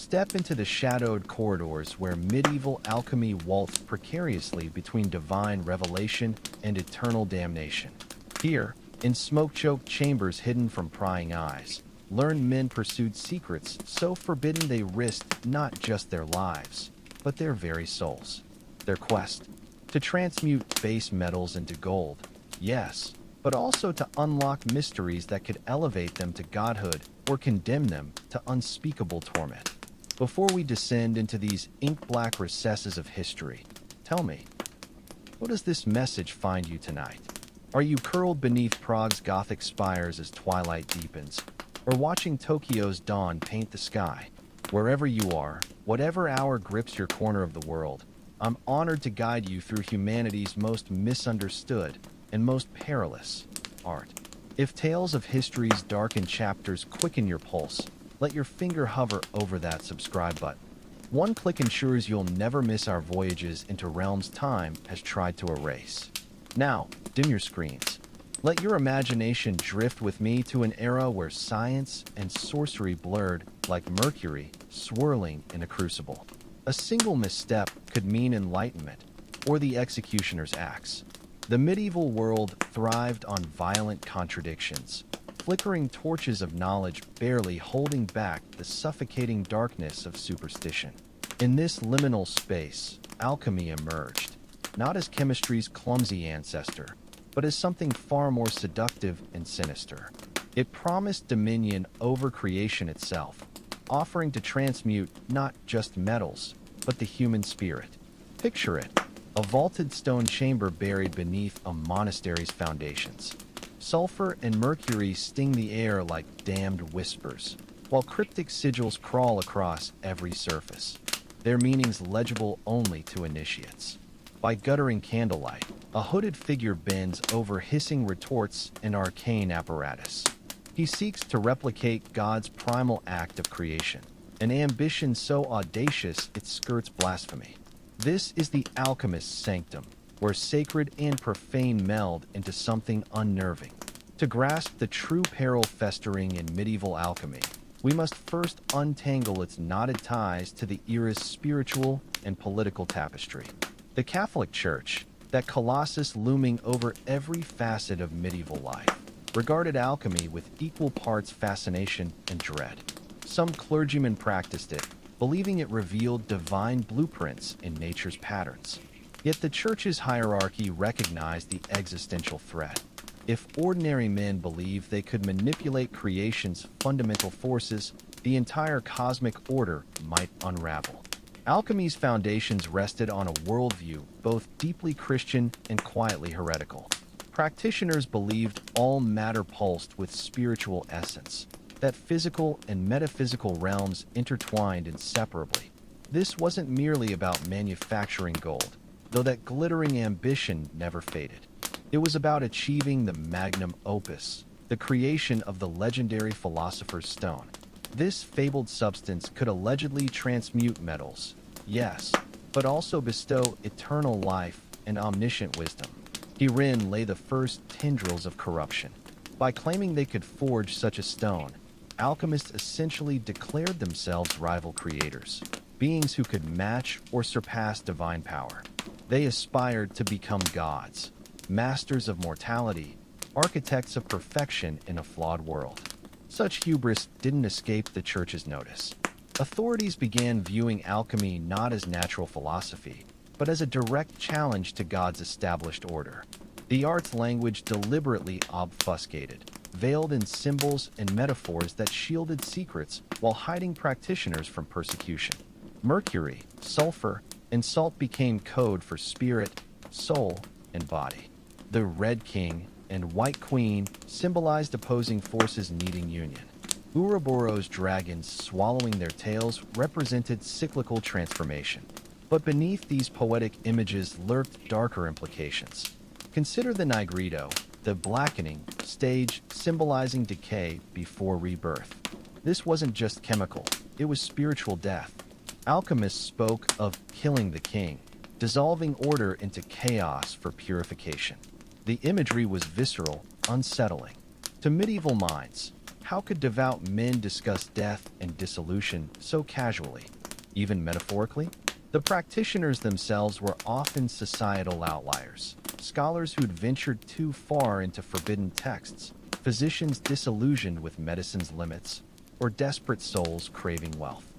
Step into the shadowed corridors where medieval alchemy waltzed precariously between divine revelation and eternal damnation. Here, in smoke-choked chambers hidden from prying eyes, learned men pursued secrets so forbidden they risked not just their lives, but their very souls. Their quest to transmute base metals into gold, yes, but also to unlock mysteries that could elevate them to godhood or condemn them to unspeakable torment. Before we descend into these ink-black recesses of history, tell me, what does this message find you tonight? Are you curled beneath Prague's Gothic spires as twilight deepens, or watching Tokyo's dawn paint the sky? Wherever you are, whatever hour grips your corner of the world, I'm honored to guide you through humanity's most misunderstood and most perilous art. If tales of history's darkened chapters quicken your pulse, let your finger hover over that subscribe button. One click ensures you'll never miss our voyages into realms time has tried to erase. Now, dim your screens. Let your imagination drift with me to an era where science and sorcery blurred like mercury swirling in a crucible. A single misstep could mean enlightenment or the executioner's axe. The medieval world thrived on violent contradictions, flickering torches of knowledge barely holding back the suffocating darkness of superstition. In this liminal space, alchemy emerged, not as chemistry's clumsy ancestor, but as something far more seductive and sinister. It promised dominion over creation itself, offering to transmute not just metals, but the human spirit. Picture it, a vaulted stone chamber buried beneath a monastery's foundations. Sulfur and mercury sting the air like damned whispers, while cryptic sigils crawl across every surface, their meanings legible only to initiates. By guttering candlelight, a hooded figure bends over hissing retorts and arcane apparatus. He seeks to replicate God's primal act of creation, an ambition so audacious it skirts blasphemy. This is the alchemist's sanctum, where sacred and profane meld into something unnerving. To grasp the true peril festering in medieval alchemy, we must first untangle its knotted ties to the era's spiritual and political tapestry. The Catholic Church, that colossus looming over every facet of medieval life, regarded alchemy with equal parts fascination and dread. Some clergymen practiced it, believing it revealed divine blueprints in nature's patterns. Yet the Church's hierarchy recognized the existential threat. If ordinary men believed they could manipulate creation's fundamental forces, the entire cosmic order might unravel. Alchemy's foundations rested on a worldview both deeply Christian and quietly heretical. Practitioners believed all matter pulsed with spiritual essence, that physical and metaphysical realms intertwined inseparably. This wasn't merely about manufacturing gold, though that glittering ambition never faded. It was about achieving the magnum opus, the creation of the legendary Philosopher's Stone. This fabled substance could allegedly transmute metals, yes, but also bestow eternal life and omniscient wisdom. Herein lay the first tendrils of corruption. By claiming they could forge such a stone, alchemists essentially declared themselves rival creators, beings who could match or surpass divine power. They aspired to become gods, masters of mortality, architects of perfection in a flawed world. Such hubris didn't escape the Church's notice. Authorities began viewing alchemy not as natural philosophy, but as a direct challenge to God's established order. The art's language deliberately obfuscated, veiled in symbols and metaphors that shielded secrets while hiding practitioners from persecution. Mercury, sulfur, and salt became code for spirit, soul, and body. The Red King and White Queen symbolized opposing forces needing union. Ouroboros dragons swallowing their tails represented cyclical transformation. But beneath these poetic images lurked darker implications. Consider the Nigredo, the blackening stage symbolizing decay before rebirth. This wasn't just chemical, it was spiritual death. Alchemists spoke of killing the king, dissolving order into chaos for purification. The imagery was visceral, unsettling. To medieval minds, How could devout men discuss death and dissolution so casually, even metaphorically? The practitioners themselves were often societal outliers, scholars who'd ventured too far into forbidden texts, physicians disillusioned with medicine's limits, or desperate souls craving wealth.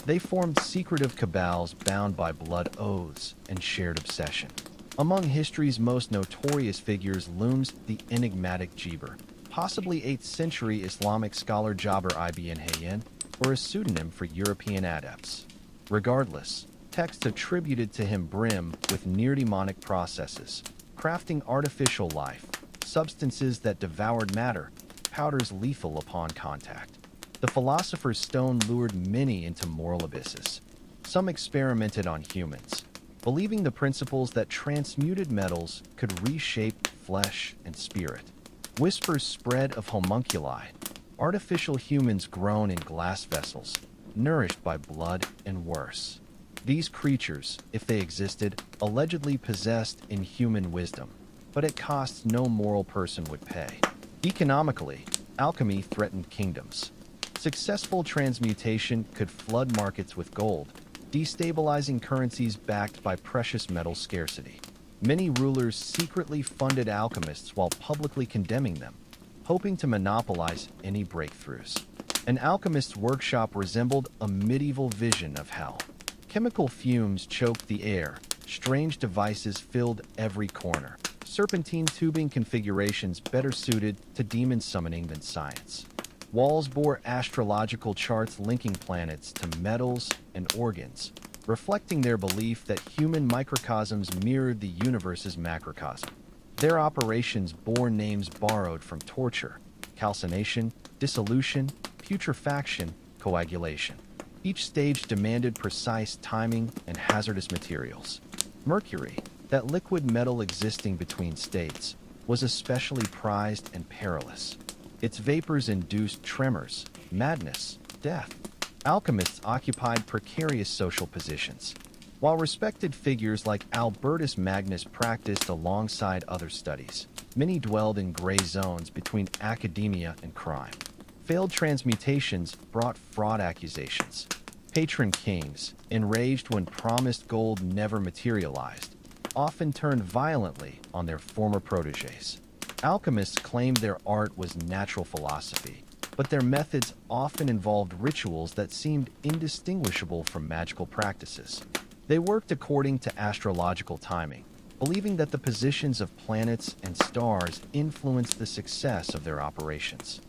They formed secretive cabals bound by blood oaths and shared obsession. Among history's most notorious figures looms the enigmatic Jibr, possibly 8th century Islamic scholar Jabir ibn Hayyan, or a pseudonym for European adepts. Regardless, texts attributed to him brim with near-demonic processes, crafting artificial life, substances that devoured matter, powders lethal upon contact. The philosopher's stone lured many into moral abysses. Some experimented on humans, believing the principles that transmuted metals could reshape flesh and spirit. Whispers spread of homunculi, artificial humans grown in glass vessels, nourished by blood and worse. These creatures, if they existed, allegedly possessed inhuman wisdom, but at costs no moral person would pay. Economically, alchemy threatened kingdoms. Successful transmutation could flood markets with gold, destabilizing currencies backed by precious metal scarcity. Many rulers secretly funded alchemists while publicly condemning them, hoping to monopolize any breakthroughs. An alchemist's workshop resembled a medieval vision of hell. Chemical fumes choked the air, strange devices filled every corner, serpentine tubing configurations better suited to demon summoning than science. Walls bore astrological charts linking planets to metals and organs, reflecting their belief that human microcosms mirrored the universe's macrocosm. Their operations bore names borrowed from torture, calcination, dissolution, putrefaction, coagulation. Each stage demanded precise timing and hazardous materials. Mercury, that liquid metal existing between states, was especially prized and perilous. Its vapors induced tremors, madness, death. Alchemists occupied precarious social positions. While respected figures like Albertus Magnus practiced alongside other studies, many dwelled in gray zones between academia and crime. Failed transmutations brought fraud accusations. Patron kings, enraged when promised gold never materialized, often turned violently on their former protégés. Alchemists claimed their art was natural philosophy, but their methods often involved rituals that seemed indistinguishable from magical practices. They worked according to astrological timing, believing that the positions of planets and stars influenced the success of their operations.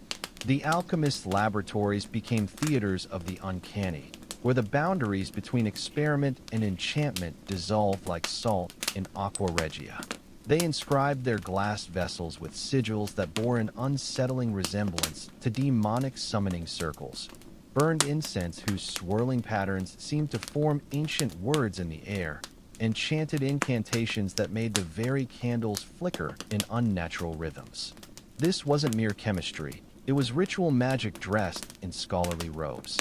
The alchemists' laboratories became theaters of the uncanny, where the boundaries between experiment and enchantment dissolved like salt in aqua regia. They inscribed their glass vessels with sigils that bore an unsettling resemblance to demonic summoning circles, burned incense whose swirling patterns seemed to form ancient words in the air, and chanted incantations that made the very candles flicker in unnatural rhythms. This wasn't mere chemistry, it was ritual magic dressed in scholarly robes.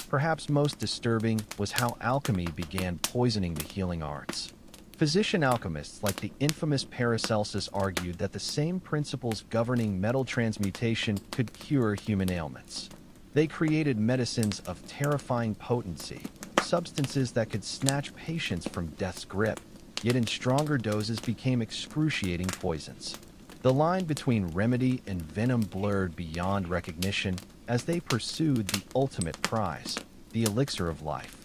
Perhaps most disturbing was how alchemy began poisoning the healing arts. Physician alchemists like the infamous Paracelsus argued that the same principles governing metal transmutation could cure human ailments. They created medicines of terrifying potency, substances that could snatch patients from death's grip, yet in stronger doses became excruciating poisons. The line between remedy and venom blurred beyond recognition as they pursued the ultimate prize, the elixir of life.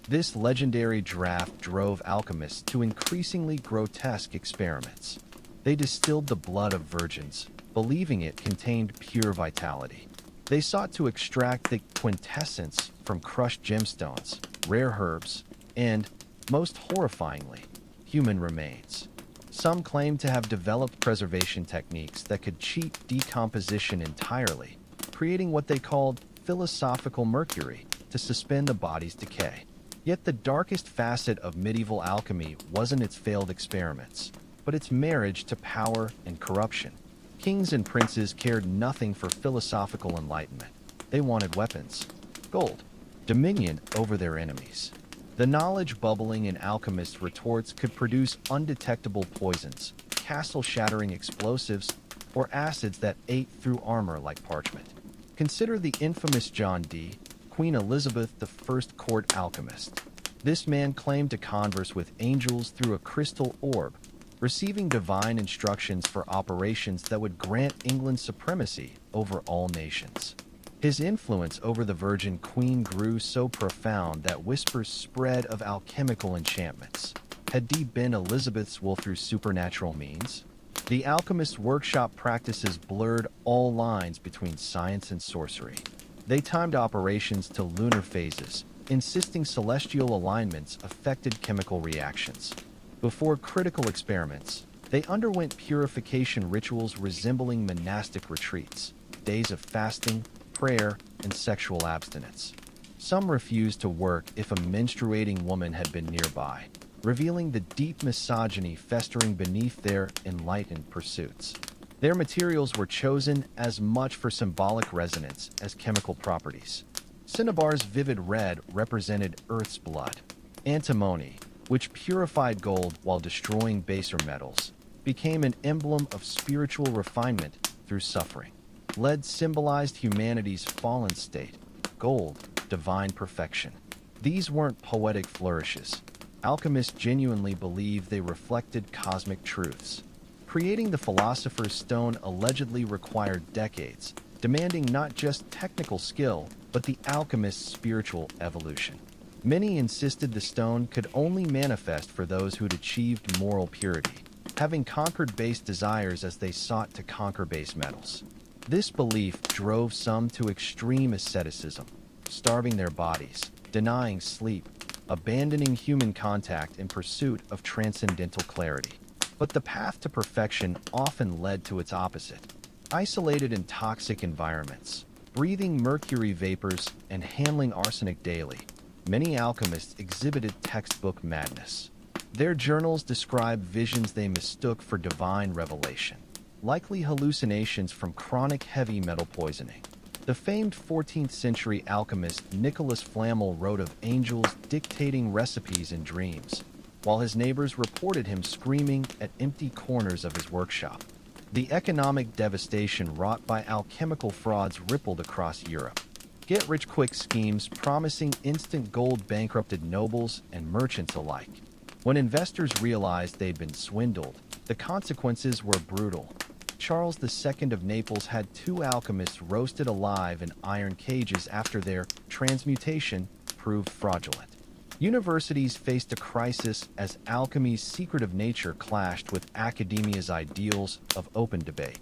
This legendary draft drove alchemists to increasingly grotesque experiments. They distilled the blood of virgins, believing it contained pure vitality. They sought to extract the quintessence from crushed gemstones, rare herbs, and, most horrifyingly, human remains. Some claimed to have developed preservation techniques that could cheat decomposition entirely, creating what they called philosophical mercury to suspend the body's decay. Yet the darkest facet of medieval alchemy wasn't its failed experiments, but its marriage to power and corruption. Kings and princes cared nothing for philosophical enlightenment. They wanted weapons, gold, dominion over their enemies. The knowledge bubbling in alchemists' retorts could produce undetectable poisons, castle-shattering explosives, or acids that ate through armor like parchment. Consider the infamous John Dee, Queen Elizabeth I court alchemist. This man claimed to converse with angels through a crystal orb, receiving divine instructions for operations that would grant England supremacy over all nations. His influence over the Virgin Queen grew so profound that whispers spread of alchemical enchantments. Had Dee been Elizabeth's will through supernatural means? The alchemist's workshop practices blurred all lines between science and sorcery. They timed operations to lunar phases, insisting celestial alignments affected chemical reactions. Before critical experiments, they underwent purification rituals resembling monastic retreats, days of fasting, prayer, and sexual abstinence. Some refused to work if a menstruating woman had been nearby, revealing the deep misogyny festering beneath their enlightened pursuits. Their materials were chosen as much for symbolic resonance as chemical properties. Cinnabar's vivid red represented Earth's blood. Antimony, which purified gold while destroying baser metals, became an emblem of spiritual refinement through suffering. Lead symbolized humanity's fallen state, gold, divine perfection. These weren't poetic flourishes. Alchemists genuinely believed they reflected cosmic truths. Creating the Philosopher's Stone allegedly required decades, demanding not just technical skill, but the alchemist's spiritual evolution. Many insisted the stone could only manifest for those who'd achieved moral purity, having conquered base desires as they sought to conquer base metals. This belief drove some to extreme asceticism, starving their bodies, denying sleep, abandoning human contact in pursuit of transcendental clarity. But the path to perfection often led to its opposite. Isolated in toxic environments, breathing mercury vapors and handling arsenic daily, many alchemists exhibited textbook madness. Their journals describe visions they mistook for divine revelation, likely hallucinations from chronic heavy metal poisoning. The famed 14th century alchemist Nicholas Flamel wrote of angels dictating recipes in dreams, while his neighbors reported him screaming at empty corners of his workshop. The economic devastation wrought by alchemical frauds rippled across Europe. Get-rich-quick schemes promising instant gold bankrupted nobles and merchants alike. When investors realized they'd been swindled, the consequences were brutal. Charles II of Naples had 2 alchemists roasted alive in iron cages after their transmutation proved fraudulent. Universities faced a crisis as alchemy's secretive nature clashed with academia's ideals of open debate.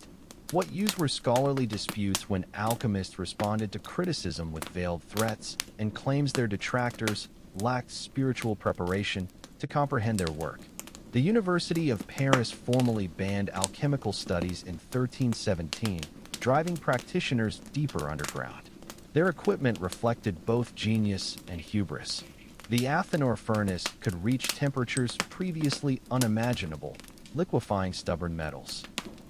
What used were scholarly disputes when alchemists responded to criticism with veiled threats and claims their detractors lacked spiritual preparation to comprehend their work. The University of Paris formally banned alchemical studies in 1317, driving practitioners deeper underground. Their equipment reflected both genius and hubris. The Athanor furnace could reach temperatures previously unimaginable, liquefying stubborn metals.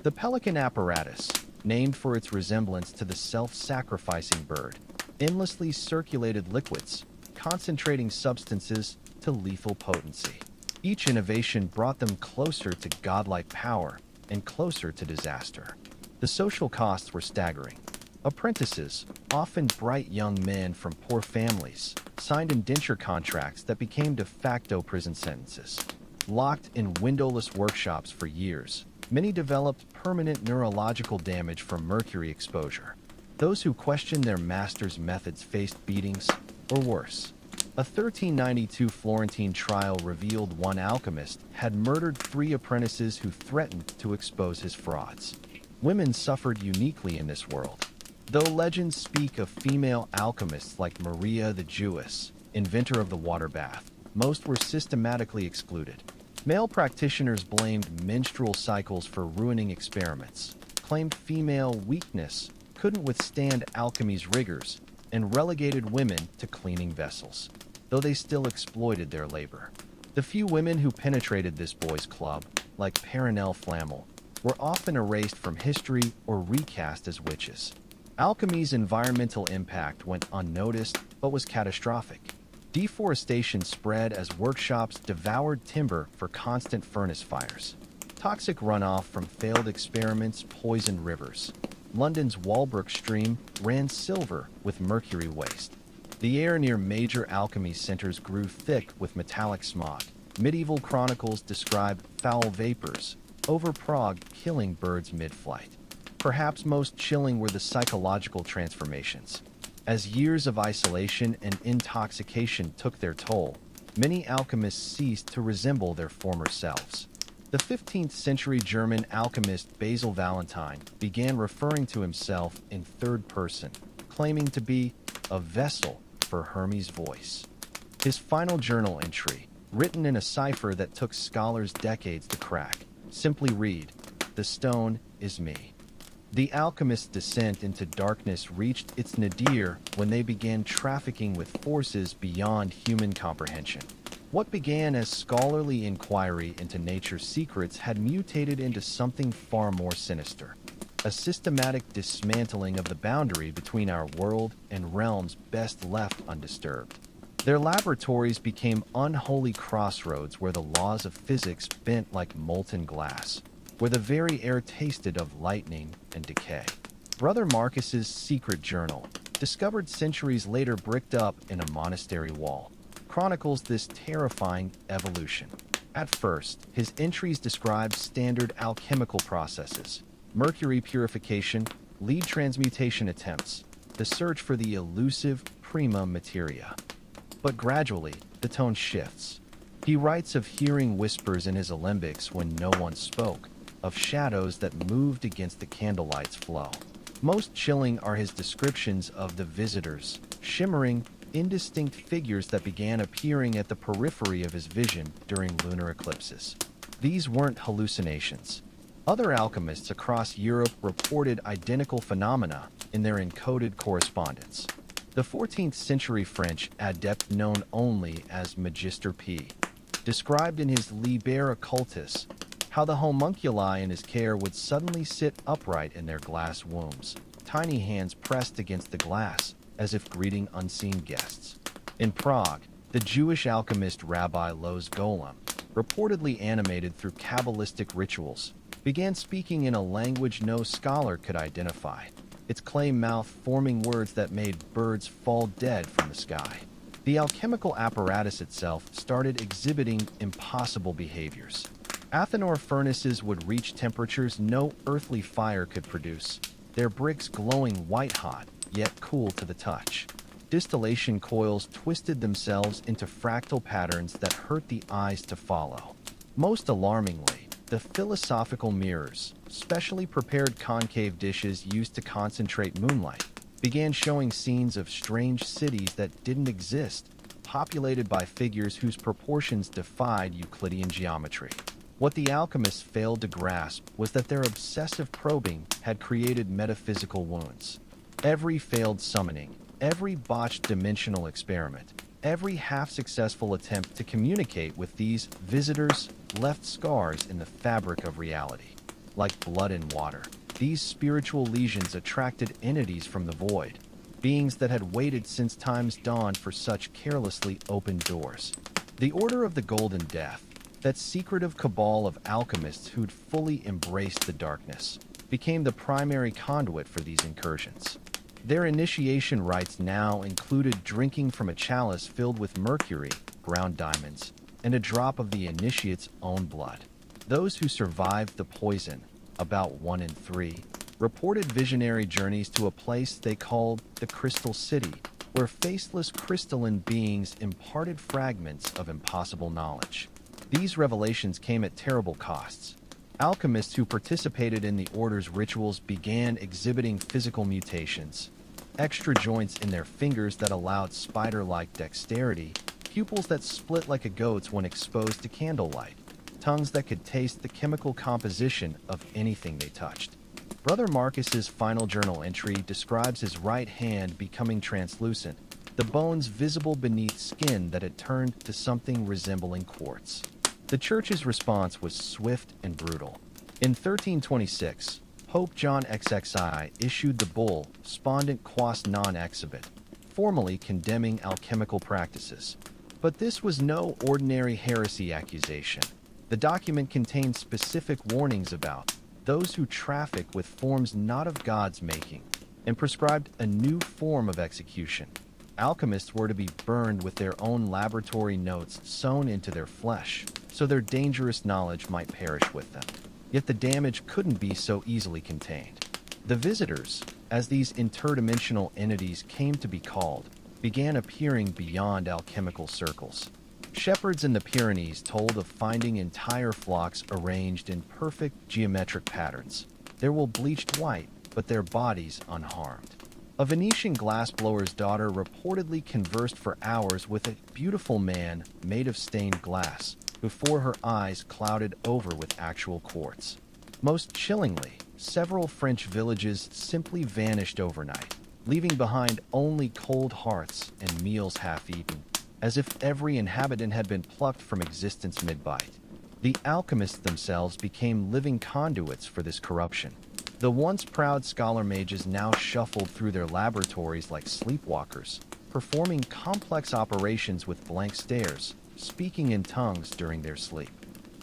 The Pelican apparatus, named for its resemblance to the self-sacrificing bird, endlessly circulated liquids, concentrating substances to lethal potency. Each innovation brought them closer to godlike power and closer to disaster. The social costs were staggering. Apprentices, often bright young men from poor families, signed indenture contracts that became de facto prison sentences. Locked in windowless workshops for years, many developed permanent neurological damage from mercury exposure. Those who questioned their master's methods faced beatings, or worse. A 1392 Florentine trial revealed one alchemist had murdered 3 apprentices who threatened to expose his frauds. Women suffered uniquely in this world. Though legends speak of female alchemists like Maria the Jewess, inventor of the water bath, most were systematically excluded. Male practitioners blamed menstrual cycles for ruining experiments, claimed female weakness couldn't withstand alchemy's rigors, and relegated women to cleaning vessels, though they still exploited their labor. The few women who penetrated this boys' club, like Perenelle Flammel, were often erased from history or recast as witches. Alchemy's environmental impact went unnoticed but was catastrophic. Deforestation spread as workshops devoured timber for constant furnace fires. Toxic runoff from failed experiments poisoned rivers. London's Walbrook stream ran silver with mercury waste. The air near major alchemy centers grew thick with metallic smog. Medieval chronicles describe foul vapors over Prague killing birds mid-flight. Perhaps most chilling were the psychological transformations. As years of isolation and intoxication took their toll, many alchemists ceased to resemble their former selves. The 15th century German alchemist Basil Valentine began referring to himself in third person, claiming to be a vessel for Hermes' voice. His final journal entry, written in a cipher that took scholars decades to crack, simply read, "The stone is me." The alchemist's descent into darkness reached its nadir when they began trafficking with forces beyond human comprehension. What began as scholarly inquiry into nature's secrets had mutated into something far more sinister. A systematic dismantling of the boundary between our world and realms best left undisturbed. Their laboratories became unholy crossroads where the laws of physics bent like molten glass, where the very air tasted of lightning and decay. Brother Marcus's secret journal, discovered centuries later bricked up in a monastery wall, chronicles this terrifying evolution. At first, his entries describe standard alchemical processes, mercury purification, lead transmutation attempts, the search for the elusive prima materia. But gradually, the tone shifts. He writes of hearing whispers in his alembics when no one spoke, of shadows that moved against the candlelight's flow. Most chilling are his descriptions of the visitors, shimmering, indistinct figures that began appearing at the periphery of his vision during lunar eclipses. These weren't hallucinations. Other alchemists across Europe reported identical phenomena in their encoded correspondence. The 14th century French adept known only as Magister P. described in his Liber Occultus how the homunculi in his care would suddenly sit upright in their glass wombs, tiny hands pressed against the glass, as if greeting unseen guests. In Prague, the Jewish alchemist Rabbi Loz Golem, reportedly animated through Kabbalistic rituals, began speaking in a language no scholar could identify, its clay mouth forming words that made birds fall dead from the sky. The alchemical apparatus itself started exhibiting impossible behaviors. Athanor furnaces would reach temperatures no earthly fire could produce, their bricks glowing white-hot, yet cool to the touch. Distillation coils twisted themselves into fractal patterns that hurt the eyes to follow. Most alarmingly, the philosophical mirrors, specially prepared concave dishes used to concentrate moonlight, began showing scenes of strange cities that didn't exist, populated by figures whose proportions defied Euclidean geometry. What the alchemists failed to grasp was that their obsessive probing had created metaphysical wounds. Every failed summoning, every botched dimensional experiment, every half-successful attempt to communicate with these visitors left scars in the fabric of reality. Like blood in water, these spiritual lesions attracted entities from the void, beings that had waited since time's dawn for such carelessly opened doors. The Order of the Golden Death, that secretive cabal of alchemists who'd fully embraced the darkness, became the primary conduit for these incursions. Their initiation rites now included drinking from a chalice filled with mercury, ground diamonds, and a drop of the initiate's own blood. Those who survived the poison, about 1 in 3, reported visionary journeys to a place they called the Crystal City, where faceless crystalline beings imparted fragments of impossible knowledge. These revelations came at terrible costs. Alchemists who participated in the Order's rituals began exhibiting physical mutations. Extra joints in their fingers that allowed spider-like dexterity, pupils that split like a goat's when exposed to candlelight, tongues that could taste the chemical composition of anything they touched. Brother Marcus's final journal entry describes his right hand becoming translucent, the bones visible beneath skin that had turned to something resembling quartz. The Church's response was swift and brutal. In 1326, Pope John XXI issued the bull Spondent Quas non exhibit, formally condemning alchemical practices. But this was no ordinary heresy accusation. The document contained specific warnings about those who traffic with forms not of God's making, and prescribed a new form of execution. Alchemists were to be burned with their own laboratory notes sewn into their flesh, so their dangerous knowledge might perish with them. Yet the damage couldn't be so easily contained. The visitors, as these interdimensional entities came to be called, began appearing beyond alchemical circles. Shepherds in the Pyrenees told of finding entire flocks arranged in perfect geometric patterns. They were bleached white, but their bodies unharmed. A Venetian glassblower's daughter reportedly conversed for hours with a beautiful man made of stained glass, before her eyes clouded over with actual quartz. Most chillingly, several French villages simply vanished overnight, leaving behind only cold hearths and meals half-eaten, as if every inhabitant had been plucked from existence mid-bite. The alchemists themselves became living conduits for this corruption. The once proud scholar mages now shuffled through their laboratories like sleepwalkers, performing complex operations with blank stares, speaking in tongues during their sleep.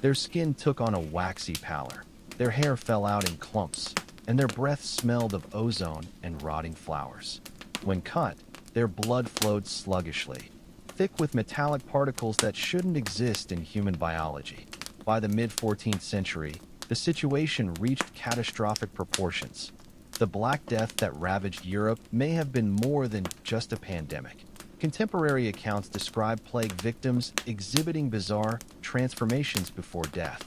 Their skin took on a waxy pallor, their hair fell out in clumps, and their breath smelled of ozone and rotting flowers. When cut, their blood flowed sluggishly, thick with metallic particles that shouldn't exist in human biology. By the mid-14th century, the situation reached catastrophic proportions. The Black Death that ravaged Europe may have been more than just a pandemic. Contemporary accounts describe plague victims exhibiting bizarre transformations before death.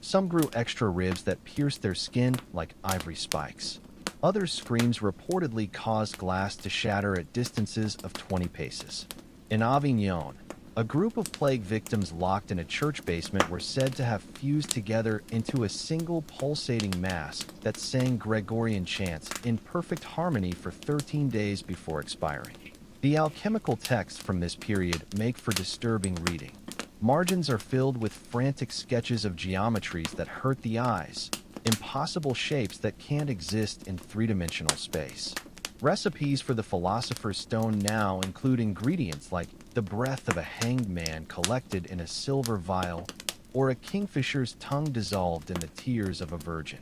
Some grew extra ribs that pierced their skin like ivory spikes. Other screams reportedly caused glass to shatter at distances of 20 paces. In Avignon, a group of plague victims locked in a church basement were said to have fused together into a single pulsating mass that sang Gregorian chants in perfect harmony for 13 days before expiring. The alchemical texts from this period make for disturbing reading. Margins are filled with frantic sketches of geometries that hurt the eyes, impossible shapes that can't exist in three-dimensional space. Recipes for the Philosopher's Stone now include ingredients like the breath of a hanged man collected in a silver vial, or a kingfisher's tongue dissolved in the tears of a virgin.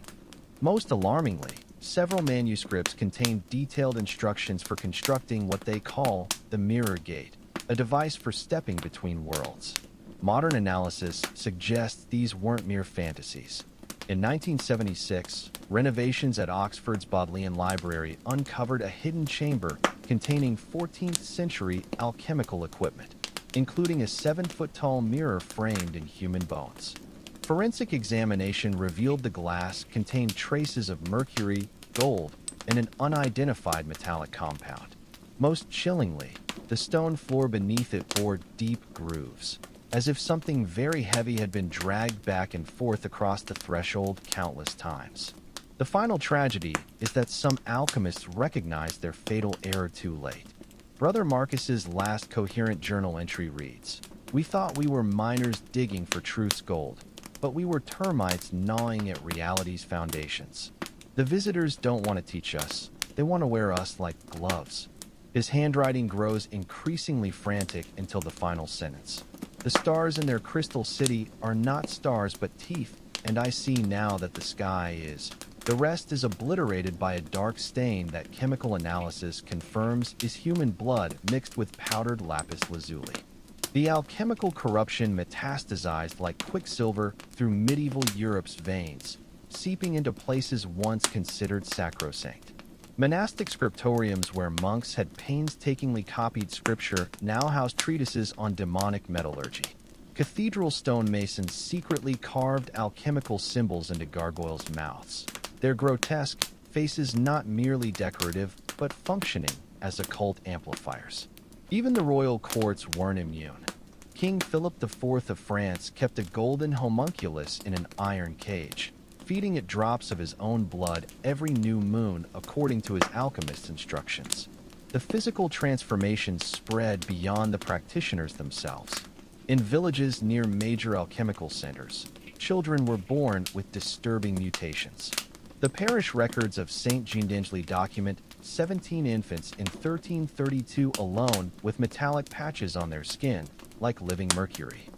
Most alarmingly, several manuscripts contain detailed instructions for constructing what they call the mirror gate, a device for stepping between worlds. Modern analysis suggests these weren't mere fantasies. In 1976, renovations at Oxford's Bodleian Library uncovered a hidden chamber containing 14th century alchemical equipment, including a 7-foot-tall mirror framed in human bones. Forensic examination revealed the glass contained traces of mercury, gold, and an unidentified metallic compound. Most chillingly, the stone floor beneath it bore deep grooves, as if something very heavy had been dragged back and forth across the threshold countless times. The final tragedy is that some alchemists recognized their fatal error too late. Brother Marcus's last coherent journal entry reads, "We thought we were miners digging for truth's gold, but we were termites gnawing at reality's foundations. The visitors don't want to teach us, they want to wear us like gloves." His handwriting grows increasingly frantic until the final sentence. "The stars in their crystal city are not stars but teeth, and I see now that the sky is. The rest is obliterated by a dark stain that chemical analysis confirms is human blood mixed with powdered lapis lazuli." The alchemical corruption metastasized like quicksilver through medieval Europe's veins, seeping into places once considered sacrosanct. Monastic scriptoriums where monks had painstakingly copied scripture now house treatises on demonic metallurgy. Cathedral stonemasons secretly carved alchemical symbols into gargoyles' mouths, their grotesque faces not merely decorative but functioning as occult amplifiers. Even the royal courts weren't immune. King Philip IV of France kept a golden homunculus in an iron cage, feeding it drops of his own blood every new moon according to his alchemist's instructions. The physical transformations spread beyond the practitioners themselves. In villages near major alchemical centers, children were born with disturbing mutations. The parish records of St. Jean d'Angely document 17 infants in 1332 alone with metallic patches on their skin, like living mercury.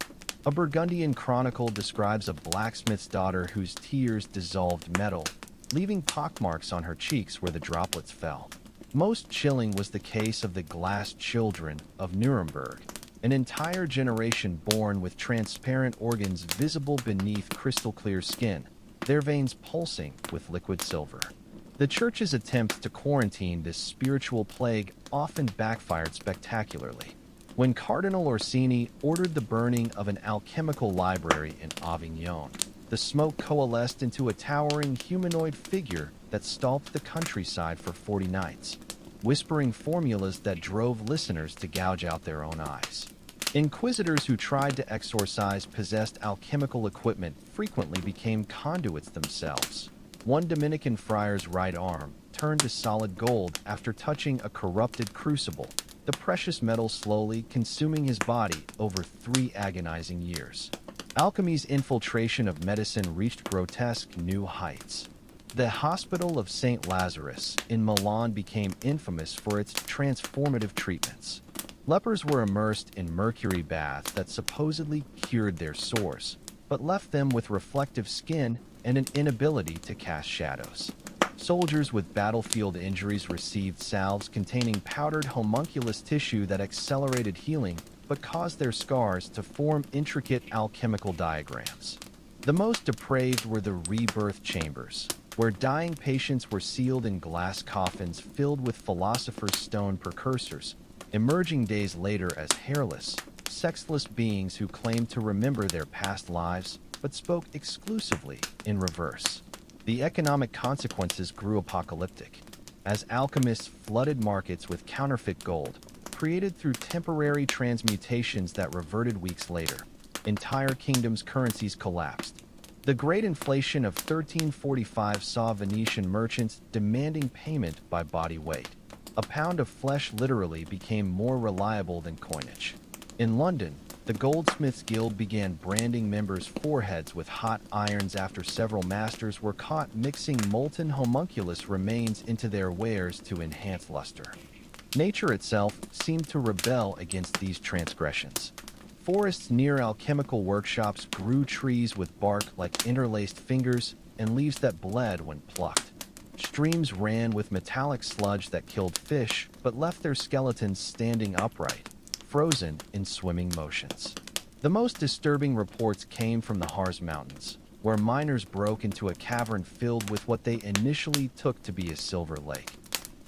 A Burgundian chronicle describes a blacksmith's daughter whose tears dissolved metal, leaving pockmarks on her cheeks where the droplets fell. Most chilling was the case of the glass children of Nuremberg, an entire generation born with transparent organs visible beneath crystal-clear skin, their veins pulsing with liquid silver. The Church's attempts to quarantine this spiritual plague often backfired spectacularly. When Cardinal Orsini ordered the burning of an alchemical library in Avignon, the smoke coalesced into a towering humanoid figure that stalked the countryside for 40 nights, whispering formulas that drove listeners to gouge out their own eyes. Inquisitors who tried to exorcise possessed alchemical equipment frequently became conduits themselves. One Dominican friar's right arm turned to solid gold after touching a corrupted crucible, the precious metal slowly consuming his body over 3 agonizing years. Alchemy's infiltration of medicine reached grotesque new heights. The Hospital of St. Lazarus in Milan became infamous for its transformative treatments. Lepers were immersed in mercury baths that supposedly cured their sores, but left them with reflective skin and an inability to cast shadows. Soldiers with battlefield injuries received salves containing powdered homunculus tissue that accelerated healing but caused their scars to form intricate alchemical diagrams. The most depraved were the rebirth chambers, where dying patients were sealed in glass coffins filled with Philosopher's Stone precursors, emerging days later as hairless, sexless beings who claimed to remember their past lives but spoke exclusively in reverse. The economic consequences grew apocalyptic, as alchemists flooded markets with counterfeit gold, created through temporary transmutations that reverted weeks later. Entire kingdoms' currencies collapsed. The Great Inflation of 1345 saw Venetian merchants demanding payment by body weight. A pound of flesh literally became more reliable than coinage. In London, the Goldsmiths Guild began branding members' foreheads with hot irons after several masters were caught mixing molten homunculus remains into their wares to enhance luster. Nature itself seemed to rebel against these transgressions. Forests near alchemical workshops grew trees with bark like interlaced fingers and leaves that bled when plucked. Streams ran with metallic sludge that killed fish but left their skeletons standing upright, frozen in swimming motions. The most disturbing reports came from the Harz Mountains, where miners broke into a cavern filled with what they initially took to be a silver lake,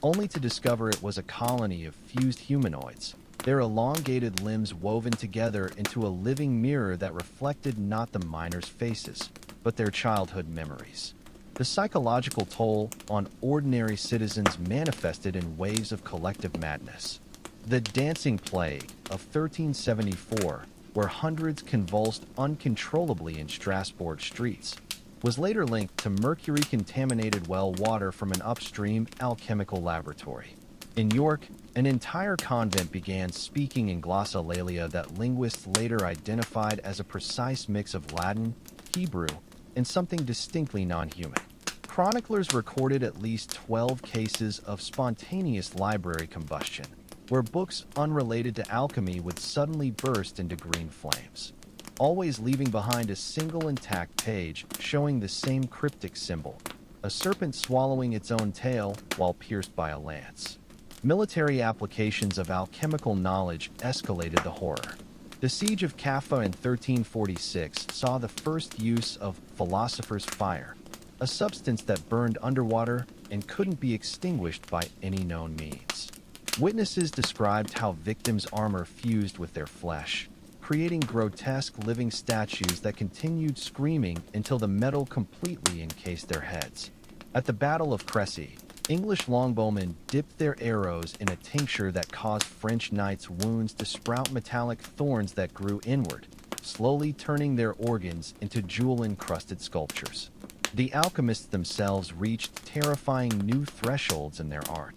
only to discover it was a colony of fused humanoids, their elongated limbs woven together into a living mirror that reflected not the miners' faces, but their childhood memories. The psychological toll on ordinary citizens manifested in waves of collective madness. The Dancing Plague of 1374, where hundreds convulsed uncontrollably in Strasbourg streets, was later linked to mercury-contaminated well water from an upstream alchemical laboratory. In York, an entire convent began speaking in glossolalia that linguists later identified as a precise mix of Latin, Hebrew, and something distinctly non-human. Chroniclers recorded at least 12 cases of spontaneous library combustion, where books unrelated to alchemy would suddenly burst into green flames, always leaving behind a single intact page showing the same cryptic symbol, a serpent swallowing its own tail while pierced by a lance. Military applications of alchemical knowledge escalated the horror. The Siege of Kaffa in 1346 saw the first use of philosopher's fire, a substance that burned underwater and couldn't be extinguished by any known means. Witnesses described how victims' armor fused with their flesh, creating grotesque living statues that continued screaming until the metal completely encased their heads. At the Battle of Crécy, English longbowmen dipped their arrows in a tincture that caused French knights' wounds to sprout metallic thorns that grew inward, slowly turning their organs into jewel-encrusted sculptures. The alchemists themselves reached terrifying new thresholds in their art.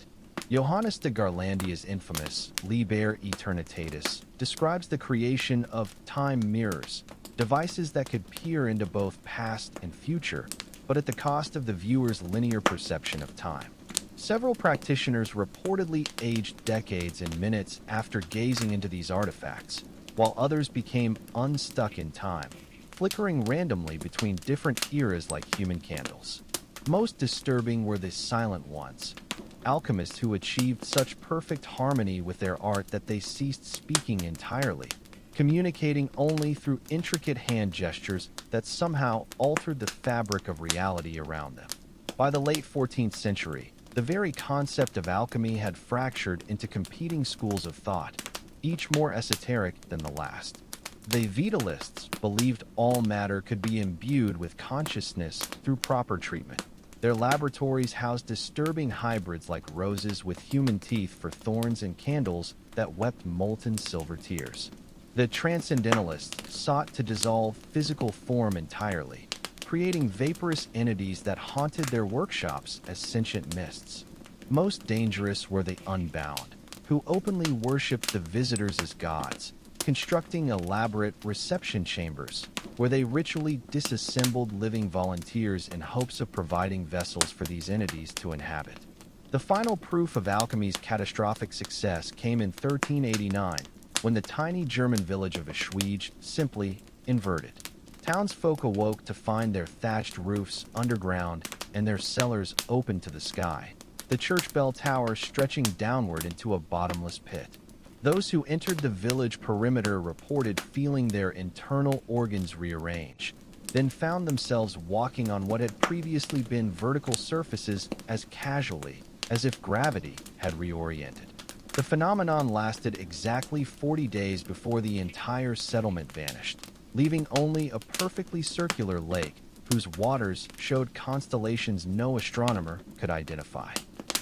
Johannes de Garlandia's infamous Liber Eternitatis describes the creation of time mirrors, devices that could peer into both past and future, but at the cost of the viewer's linear perception of time. Several practitioners reportedly aged decades in minutes after gazing into these artifacts, while others became unstuck in time, flickering randomly between different eras like human candles. Most disturbing were the silent ones, alchemists who achieved such perfect harmony with their art that they ceased speaking entirely, communicating only through intricate hand gestures that somehow altered the fabric of reality around them. By the late 14th century, the very concept of alchemy had fractured into competing schools of thought, each more esoteric than the last. The Vitalists believed all matter could be imbued with consciousness through proper treatment. Their laboratories housed disturbing hybrids like roses with human teeth for thorns and candles that wept molten silver tears. The transcendentalists sought to dissolve physical form entirely, creating vaporous entities that haunted their workshops as sentient mists. Most dangerous were the unbound, who openly worshipped the visitors as gods, constructing elaborate reception chambers where they ritually disassembled living volunteers in hopes of providing vessels for these entities to inhabit. The final proof of alchemy's catastrophic success came in 1389, when the tiny German village of Schweige simply inverted. Townsfolk awoke to find their thatched roofs underground and their cellars open to the sky, the church bell tower stretching downward into a bottomless pit. Those who entered the village perimeter reported feeling their internal organs rearrange, then found themselves walking on what had previously been vertical surfaces as casually as if gravity had reoriented. The phenomenon lasted exactly 40 days before the entire settlement vanished, leaving only a perfectly circular lake whose waters showed constellations no astronomer could identify.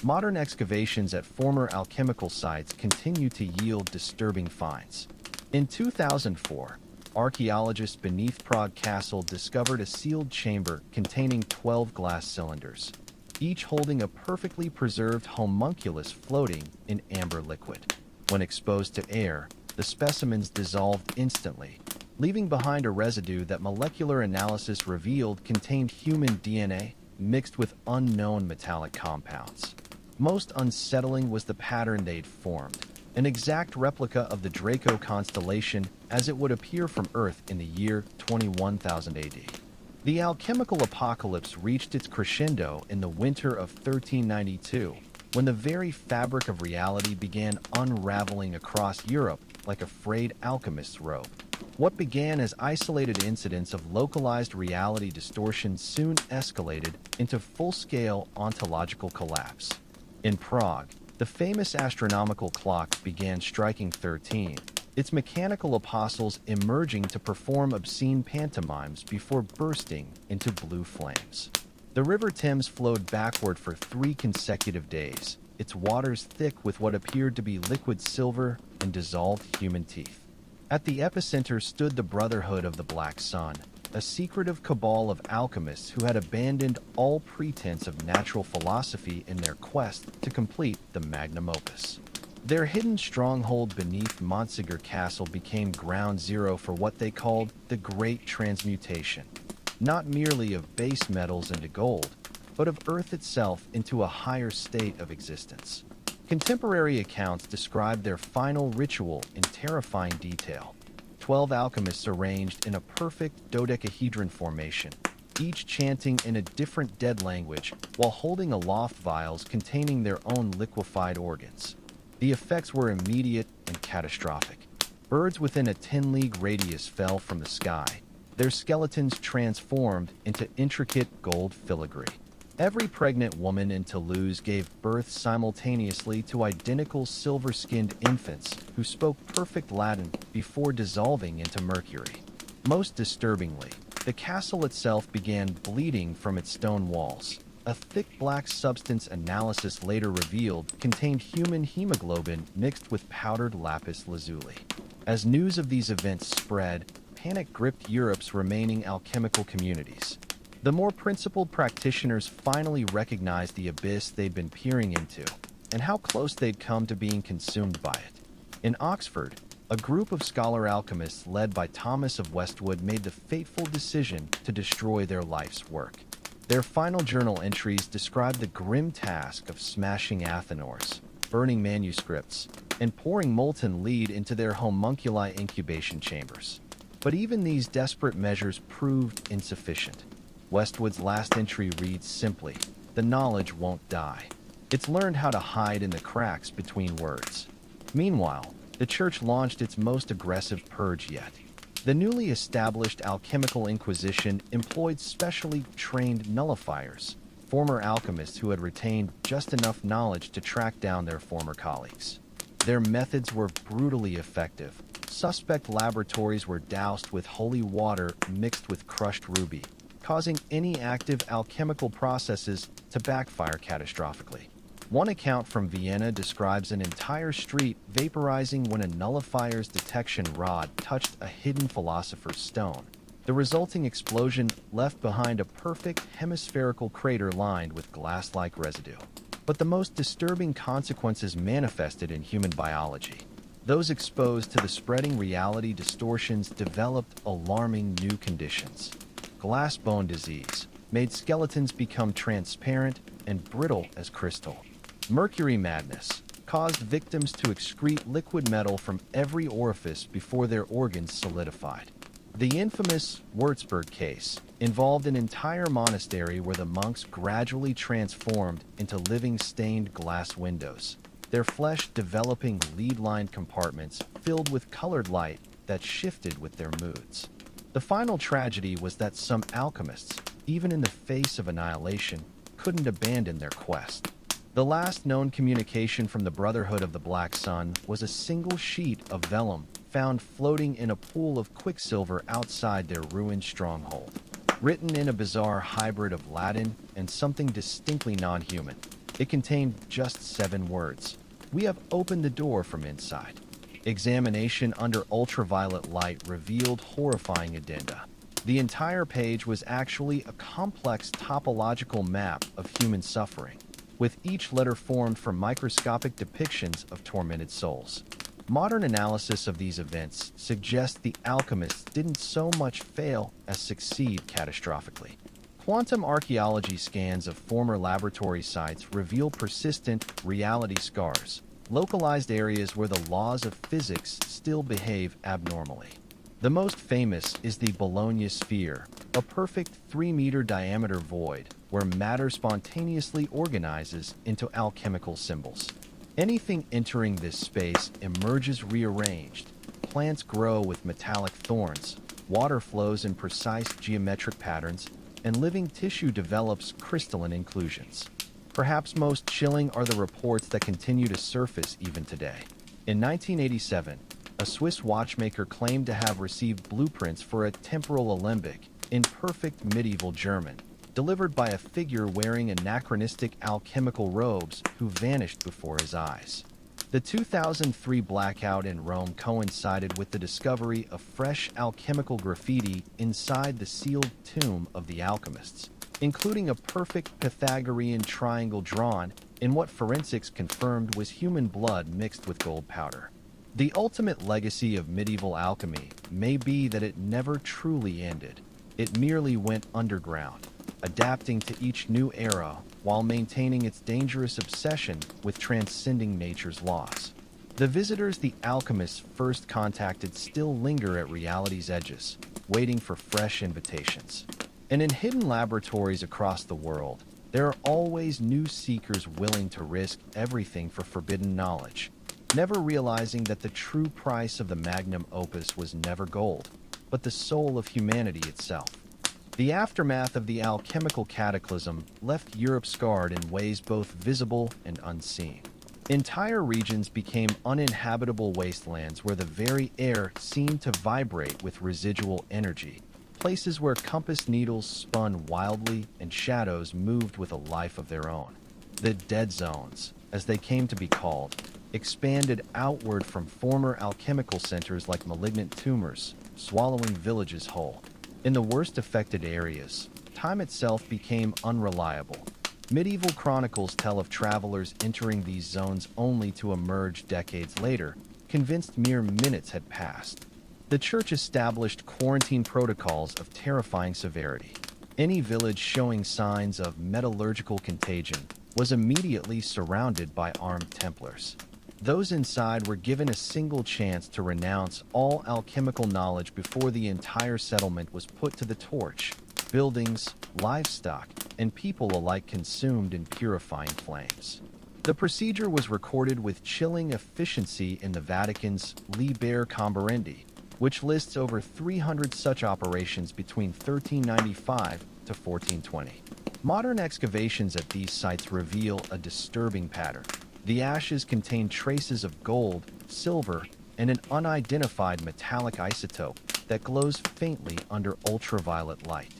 Modern excavations at former alchemical sites continue to yield disturbing finds. In 2004, archaeologists beneath Prague Castle discovered a sealed chamber containing 12 glass cylinders, each holding a perfectly preserved homunculus floating in amber liquid. When exposed to air, the specimens dissolved instantly, leaving behind a residue that molecular analysis revealed contained human DNA mixed with unknown metallic compounds. Most unsettling was the pattern they'd formed, an exact replica of the Draco constellation as it would appear from Earth in the year 21,000 AD. The alchemical apocalypse reached its crescendo in the winter of 1392, when the very fabric of reality began unraveling across Europe like a frayed alchemist's robe. What began as isolated incidents of localized reality distortion soon escalated into full-scale ontological collapse. In Prague, the famous astronomical clock began striking 13, its mechanical apostles emerging to perform obscene pantomimes before bursting into blue flames. The River Thames flowed backward for 3 consecutive days, its waters thick with what appeared to be liquid silver and dissolved human teeth. At the epicenter stood the Brotherhood of the Black Sun, a secretive cabal of alchemists who had abandoned all pretense of natural philosophy in their quest to complete the magnum opus. Their hidden stronghold beneath Montsegur Castle became ground zero for what they called the Great Transmutation, not merely of base metals into gold, but of Earth itself into a higher state of existence. Contemporary accounts describe their final ritual in terrifying detail. 12 alchemists arranged in a perfect dodecahedron formation, each chanting in a different dead language while holding aloft vials containing their own liquefied organs. The effects were immediate and catastrophic. Birds within a 10-league radius fell from the sky, their skeletons transformed into intricate gold filigree. Every pregnant woman in Toulouse gave birth simultaneously to identical silver-skinned infants who spoke perfect Latin before dissolving into mercury. Most disturbingly, the castle itself began bleeding from its stone walls. A thick black substance analysis later revealed contained human hemoglobin mixed with powdered lapis lazuli. As news of these events spread, panic gripped Europe's remaining alchemical communities. The more principled practitioners finally recognized the abyss they'd been peering into, and how close they'd come to being consumed by it. In Oxford, a group of scholar alchemists led by Thomas of Westwood made the fateful decision to destroy their life's work. Their final journal entries describe the grim task of smashing Athanors, burning manuscripts, and pouring molten lead into their homunculi incubation chambers. But even these desperate measures proved insufficient. Westwood's last entry reads simply, "The knowledge won't die." It's learned how to hide in the cracks between words. Meanwhile, the church launched its most aggressive purge yet. The newly established alchemical inquisition employed specially trained nullifiers, former alchemists who had retained just enough knowledge to track down their former colleagues. Their methods were brutally effective. Suspect laboratories were doused with holy water mixed with crushed ruby, causing any active alchemical processes to backfire catastrophically. One account from Vienna describes an entire street vaporizing when a nullifier's detection rod touched a hidden philosopher's stone. The resulting explosion left behind a perfect hemispherical crater lined with glass-like residue. But the most disturbing consequences manifested in human biology. Those exposed to the spreading reality distortions developed alarming new conditions. Glass bone disease made skeletons become transparent and brittle as crystal. Mercury madness caused victims to excrete liquid metal from every orifice before their organs solidified. The infamous Würzburg case involved an entire monastery where the monks gradually transformed into living stained glass windows, their flesh developing lead-lined compartments filled with colored light that shifted with their moods. The final tragedy was that some alchemists, even in the face of annihilation, couldn't abandon their quest. The last known communication from the Brotherhood of the Black Sun was a single sheet of vellum found floating in a pool of quicksilver outside their ruined stronghold. Written in a bizarre hybrid of Latin and something distinctly non-human, it contained just 7 words. "We have opened the door from inside." Examination under ultraviolet light revealed horrifying addenda. The entire page was actually a complex topological map of human suffering, with each letter formed from microscopic depictions of tormented souls. Modern analysis of these events suggests the alchemists didn't so much fail as succeed catastrophically. Quantum archaeology scans of former laboratory sites reveal persistent reality scars, localized areas where the laws of physics still behave abnormally. The most famous is the Bologna sphere, a perfect 3-meter diameter void where matter spontaneously organizes into alchemical symbols. Anything entering this space emerges rearranged. Plants grow with metallic thorns, water flows in precise geometric patterns, and living tissue develops crystalline inclusions. Perhaps most chilling are the reports that continue to surface even today. In 1987, a Swiss watchmaker claimed to have received blueprints for a temporal alembic in perfect medieval German, delivered by a figure wearing anachronistic alchemical robes who vanished before his eyes. The 2003 blackout in Rome coincided with the discovery of fresh alchemical graffiti inside the sealed tomb of the alchemists, including a perfect Pythagorean triangle drawn in what forensics confirmed was human blood mixed with gold powder. The ultimate legacy of medieval alchemy may be that it never truly ended. It merely went underground, adapting to each new era while maintaining its dangerous obsession with transcending nature's laws. The visitors the alchemists first contacted still linger at reality's edges, waiting for fresh invitations. And in hidden laboratories across the world, there are always new seekers willing to risk everything for forbidden knowledge, never realizing that the true price of the magnum opus was never gold, but the soul of humanity itself. The aftermath of the alchemical cataclysm left Europe scarred in ways both visible and unseen. Entire regions became uninhabitable wastelands where the very air seemed to vibrate with residual energy, places where compass needles spun wildly and shadows moved with a life of their own. The dead zones, as they came to be called, expanded outward from former alchemical centers like malignant tumors, swallowing villages whole. In the worst affected areas, time itself became unreliable. Medieval chronicles tell of travelers entering these zones only to emerge decades later, convinced mere minutes had passed. The church established quarantine protocols of terrifying severity. Any village showing signs of metallurgical contagion was immediately surrounded by armed Templars. Those inside were given a single chance to renounce all alchemical knowledge before the entire settlement was put to the torch. Buildings, livestock, and people alike consumed in purifying flames. The procedure was recorded with chilling efficiency in the Vatican's Liber Comberendi, which lists over 300 such operations between 1395 to 1420. Modern excavations at these sites reveal a disturbing pattern. The ashes contain traces of gold, silver, and an unidentified metallic isotope that glows faintly under ultraviolet light.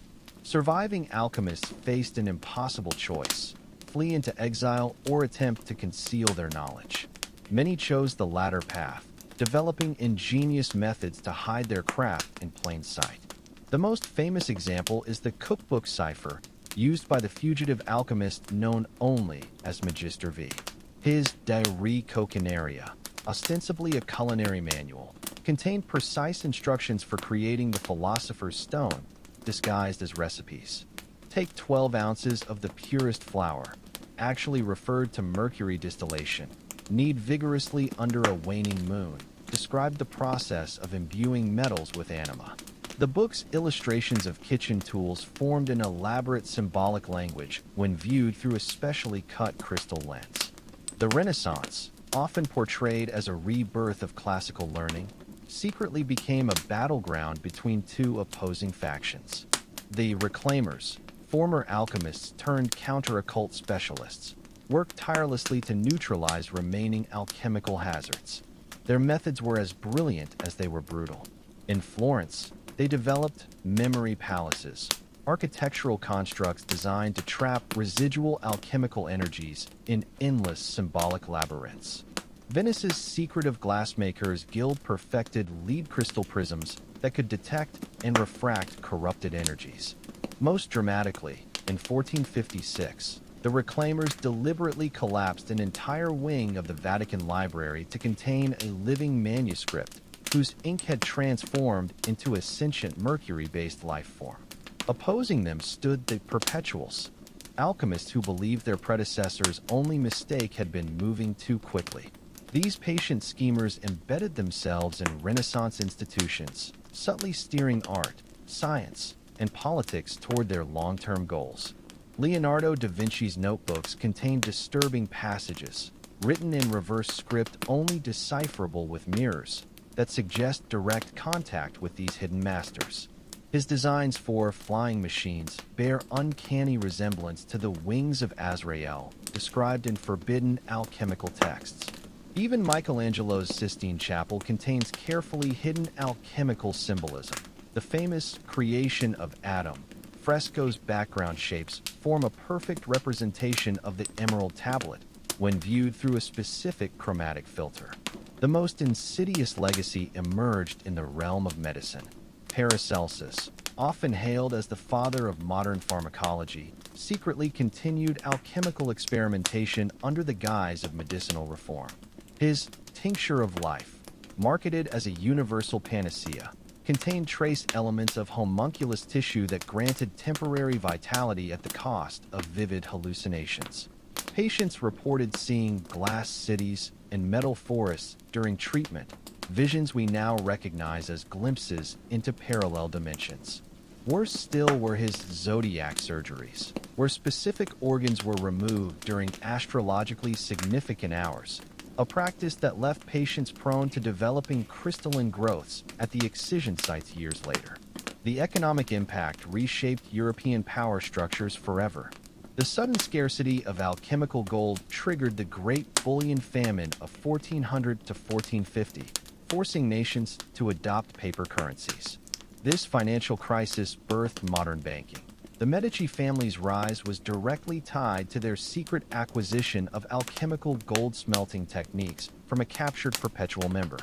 Surviving alchemists faced an impossible choice: flee into exile or attempt to conceal their knowledge. Many chose the latter path, developing ingenious methods to hide their craft in plain sight. The most famous example is the cookbook cipher, used by the fugitive alchemist known only as Magister V. His Diarie Coquinaria, ostensibly a culinary manual, contained precise instructions for creating the Philosopher's Stone, disguised as recipes. Take 12 ounces of the purest flour, actually referred to mercury distillation, knead vigorously under a waning moon, described the process of imbuing metals with anima. The book's illustrations of kitchen tools formed an elaborate symbolic language when viewed through a specially cut crystal lens. The Renaissance, often portrayed as a rebirth of classical learning, secretly became a battleground between two opposing factions. The Reclaimers, former alchemists turned counter-occult specialists, worked tirelessly to neutralize remaining alchemical hazards. Their methods were as brilliant as they were brutal. In Florence, they developed memory palaces, architectural constructs designed to trap residual alchemical energies in endless symbolic labyrinths. Venice's secretive glassmakers guild perfected lead crystal prisms that could detect and refract corrupted energies. Most dramatically, in 1456, the Reclaimers deliberately collapsed an entire wing of the Vatican Library to contain a living manuscript whose ink had transformed into a sentient mercury-based life form. Opposing them stood the Perpetuals, alchemists who believed their predecessors' only mistake had been moving too quickly. These patient schemers embedded themselves in Renaissance institutions, subtly steering art, science, and politics toward their long-term goals. Leonardo da Vinci's notebooks contain disturbing passages, written in reverse script only decipherable with mirrors, that suggest direct contact with these hidden masters. His designs for flying machines bear uncanny resemblance to the wings of Azrael, described in forbidden alchemical texts. Even Michelangelo's Sistine Chapel contains carefully hidden alchemical symbolism. The famous Creation of Adam fresco's background shapes form a perfect representation of the emerald tablet when viewed through a specific chromatic filter. The most insidious legacy emerged in the realm of medicine. Paracelsus, often hailed as the father of modern pharmacology, secretly continued alchemical experimentation under the guise of medicinal reform. His Tincture of Life, marketed as a universal panacea, contained trace elements of homunculus tissue that granted temporary vitality at the cost of vivid hallucinations. Patients reported seeing glass cities and metal forests during treatment, visions we now recognize as glimpses into parallel dimensions. Worse still were his zodiac surgeries, where specific organs were removed during astrologically significant hours, a practice that left patients prone to developing crystalline growths at the excision sites years later. The economic impact reshaped European power structures forever. The sudden scarcity of alchemical gold triggered the Great Bullion Famine of 1400 to 1450, forcing nations to adopt paper currencies. This financial crisis birthed modern banking. The Medici family's rise was directly tied to their secret acquisition of alchemical gold smelting techniques from a captured perpetual member.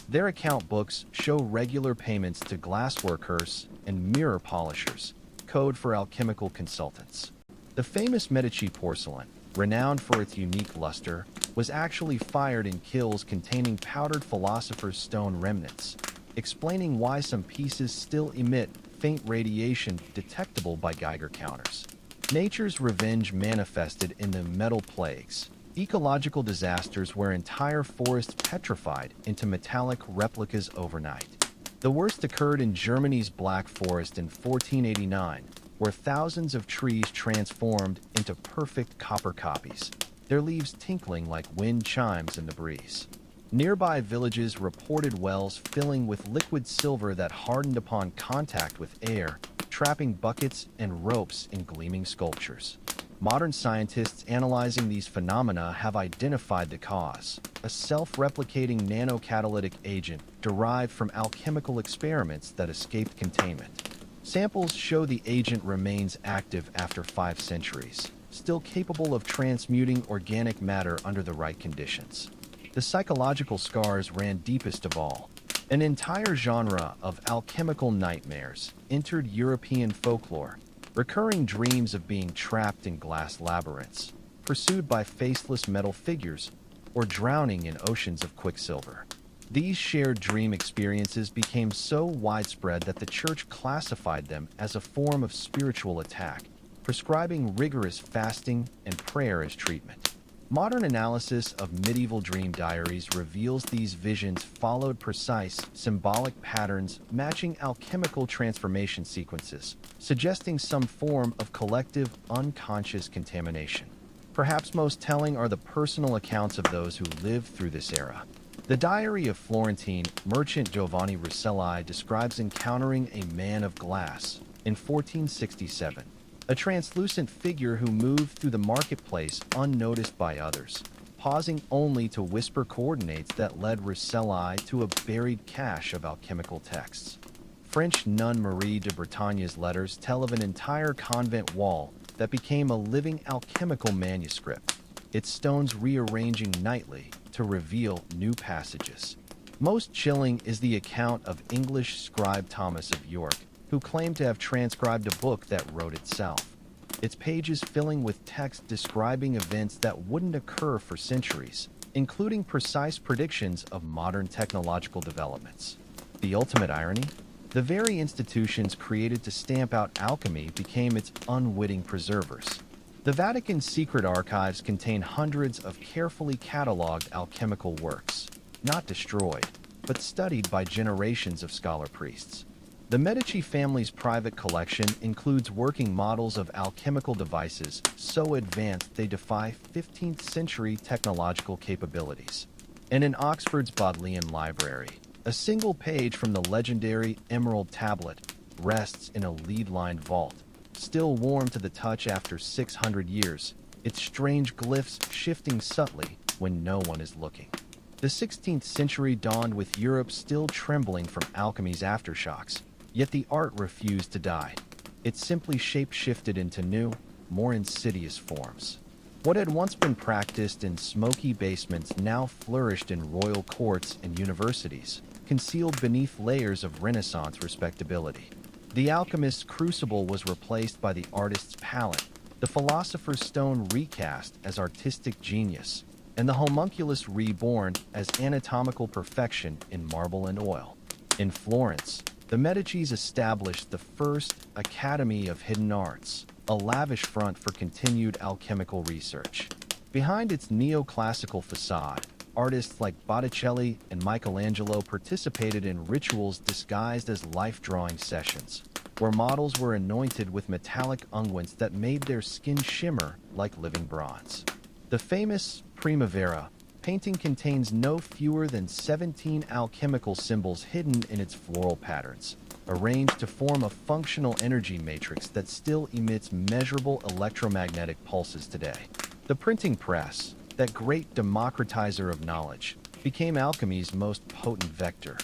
Their account books show regular payments to glassworkers and mirror polishers, code for alchemical consultants. The famous Medici porcelain, renowned for its unique luster, was actually fired in kilns containing powdered Philosopher's Stone remnants, explaining why some pieces still emit faint radiation detectable by Geiger counters. Nature's revenge manifested in the metal plagues, ecological disasters where entire forests petrified into metallic replicas overnight. The worst occurred in Germany's Black Forest in 1489, where thousands of trees transformed into perfect copper copies, their leaves tinkling like wind chimes in the breeze. Nearby villages reported wells filling with liquid silver that hardened upon contact with air, trapping buckets and ropes in gleaming sculptures. Modern scientists analyzing these phenomena have identified the cause: a self-replicating nanocatalytic agent derived from alchemical experiments that escaped containment. Samples show the agent remains active after 5 centuries, still capable of transmuting organic matter under the right conditions. The psychological scars ran deepest of all. An entire genre of alchemical nightmares entered European folklore, recurring dreams of being trapped in glass labyrinths, pursued by faceless metal figures, or drowning in oceans of quicksilver. These shared dream experiences became so widespread that the Church classified them as a form of spiritual attack, prescribing rigorous fasting and prayer as treatment. Modern analysis of medieval dream diaries reveals these visions followed precise, symbolic patterns matching alchemical transformation sequences, suggesting some form of collective, unconscious contamination. Perhaps most telling are the personal accounts of those who lived through this era. The diary of Florentine merchant Giovanni Rosselli describes encountering a man of glass in 1467. A translucent figure who moved through the marketplace unnoticed by others, pausing only to whisper coordinates that led Rosselli to a buried cache of alchemical texts. French nun Marie de Bretagne's letters tell of an entire convent wall that became a living alchemical manuscript, its stones rearranging nightly to reveal new passages. Most chilling is the account of English scribe Thomas of York, who claimed to have transcribed a book that wrote itself, its pages filling with text describing events that wouldn't occur for centuries, including precise predictions of modern technological developments. The ultimate irony? The very institutions created to stamp out alchemy became its unwitting preservers. The Vatican's secret archives contain hundreds of carefully catalogued alchemical works, not destroyed, but studied by generations of scholar priests. The Medici family's private collection includes working models of alchemical devices so advanced they defy 15th century technological capabilities. And in Oxford's Bodleian Library, a single page from the legendary Emerald Tablet rests in a lead-lined vault, still warm to the touch after 600 years, its strange glyphs shifting subtly when no one is looking. The 16th century dawned with Europe still trembling from alchemy's aftershocks, yet the art refused to die. It simply shape-shifted into new, more insidious forms. What had once been practiced in smoky basements now flourished in royal courts and universities, concealed beneath layers of Renaissance respectability. The alchemist's crucible was replaced by the artist's palette, the philosopher's stone recast as artistic genius, and the homunculus reborn as anatomical perfection in marble and oil. In Florence, the Medicis established the first Academy of Hidden Arts, a lavish front for continued alchemical research. Behind its neoclassical facade, artists like Botticelli and Michelangelo participated in rituals disguised as life-drawing sessions, where models were anointed with metallic unguents that made their skin shimmer like living bronze. The famous Primavera painting contains no fewer than 17 alchemical symbols hidden in its floral patterns, arranged to form a functional energy matrix that still emits measurable electromagnetic pulses today. The printing press, that great democratizer of knowledge, became alchemy's most potent vector.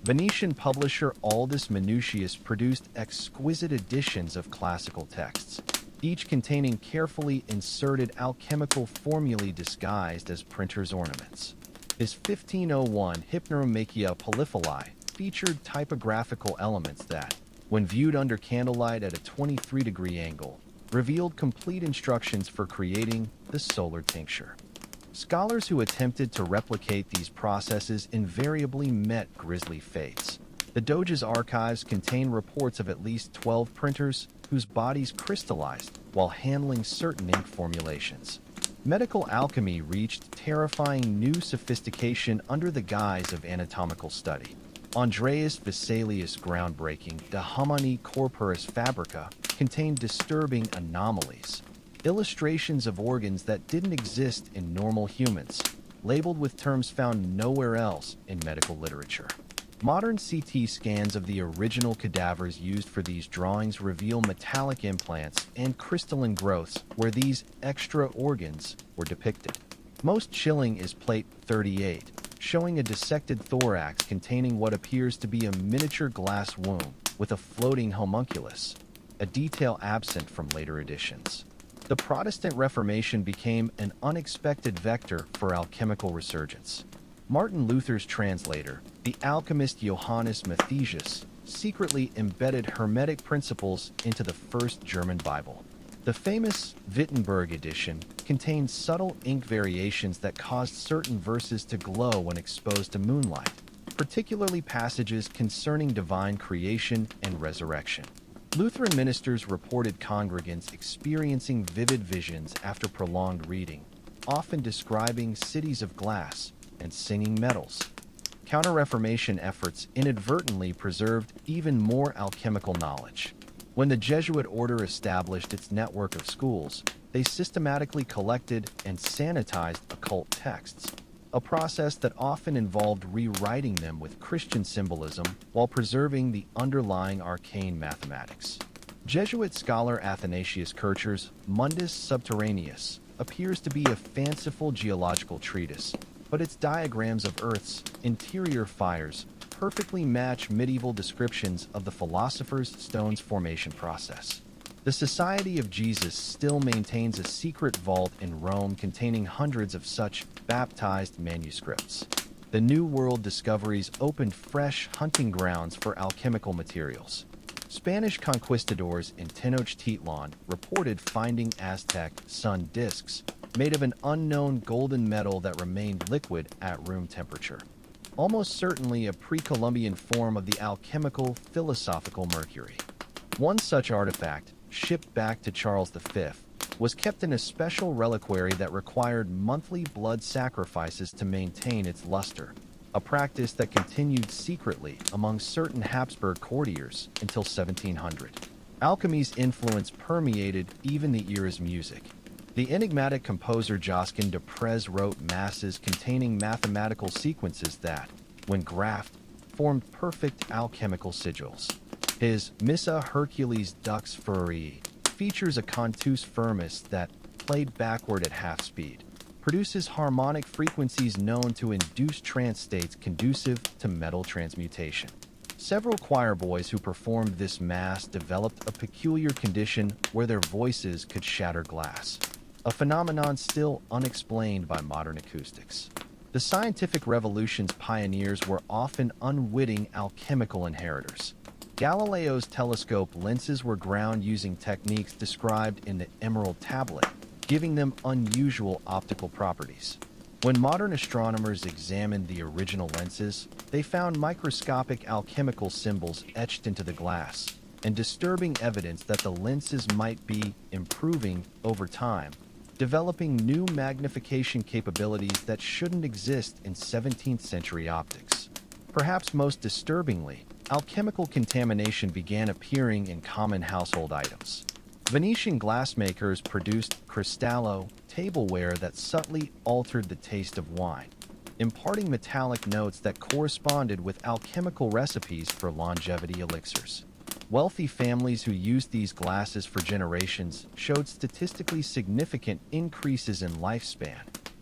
Venetian publisher Aldus Manutius produced exquisite editions of classical texts, each containing carefully inserted alchemical formulae disguised as printer's ornaments. His 1501 Hypnomachia Polyphili featured typographical elements that, when viewed under candlelight at a 23-degree angle, revealed complete instructions for creating the solar tincture. Scholars who attempted to replicate these processes invariably met grisly fates. The Doge's archives contain reports of at least 12 printers whose bodies crystallized while handling certain ink formulations. Medical alchemy reached terrifying new sophistication under the guise of anatomical study. Andreas Vesalius' groundbreaking De Humani Corporis Fabrica contained disturbing anomalies, illustrations of organs that didn't exist in normal humans, labeled with terms found nowhere else in medical literature. Modern CT scans of the original cadavers used for these drawings reveal metallic implants and crystalline growths where these extra organs were depicted. Most chilling is plate 38, showing a dissected thorax containing what appears to be a miniature glass womb with a floating homunculus, a detail absent from later editions. The Protestant Reformation became an unexpected vector for alchemical resurgence. Martin Luther's translator, the alchemist Johannes Matthias, secretly embedded Hermetic principles into the first German Bible. The famous Wittenberg edition contained subtle ink variations that caused certain verses to glow when exposed to moonlight, particularly passages concerning divine creation and resurrection. Lutheran ministers reported congregants experiencing vivid visions after prolonged reading, often describing cities of glass and singing metals. Counter-Reformation efforts inadvertently preserved even more alchemical knowledge. When the Jesuit order established its network of schools, they systematically collected and sanitized occult texts, a process that often involved rewriting them with Christian symbolism while preserving the underlying arcane mathematics. Jesuit scholar Athanasius Kircher's Mundus Subterraneus appears to be a fanciful geological treatise, but its diagrams of Earth's interior fires perfectly match medieval descriptions of the Philosopher's Stone's formation process. The Society of Jesus still maintains a secret vault in Rome containing hundreds of such baptized manuscripts. The New World discoveries opened fresh hunting grounds for alchemical materials. Spanish conquistadors in Tenochtitlan reported finding Aztec sun discs made of an unknown golden metal that remained liquid at room temperature, almost certainly a pre-Columbian form of the alchemical philosophical mercury. One such artifact, shipped back to Charles V, was kept in a special reliquary that required monthly blood sacrifices to maintain its luster, a practice that continued secretly among certain Habsburg courtiers until 1700. Alchemy's influence permeated even the era's music. The enigmatic composer Josquin de Prez wrote masses containing mathematical sequences that, when graphed, formed perfect alchemical sigils. His Missa Hercules Dux Furii features a contus firmus that, played backward at half speed, produces harmonic frequencies known to induce trance states conducive to metal transmutation. Several choir boys who performed this mass developed a peculiar condition where their voices could shatter glass, a phenomenon still unexplained by modern acoustics. The scientific revolution's pioneers were often unwitting alchemical inheritors. Galileo's telescope lenses were ground using techniques described in the Emerald Tablet, giving them unusual optical properties. When modern astronomers examined the original lenses, they found microscopic alchemical symbols etched into the glass, and disturbing evidence that the lenses might be improving over time, developing new magnification capabilities that shouldn't exist in 17th century optics. Perhaps most disturbingly, alchemical contamination began appearing in common household items. Venetian glassmakers produced cristallo tableware that subtly altered the taste of wine, imparting metallic notes that corresponded with alchemical recipes for longevity elixirs. Wealthy families who used these glasses for generations showed statistically significant increases in lifespan,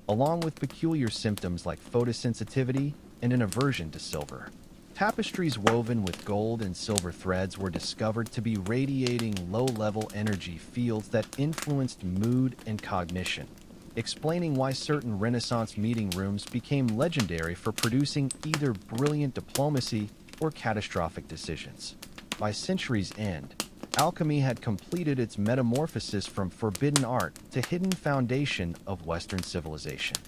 along with peculiar symptoms like photosensitivity and an aversion to silver. Tapestries woven with gold and silver threads were discovered to be radiating low-level energy fields that influenced mood and cognition, explaining why certain Renaissance meeting rooms became legendary for producing either brilliant diplomacy or catastrophic decisions. By century's end, alchemy had completed its metamorphosis from forbidden art to hidden foundation of Western civilization.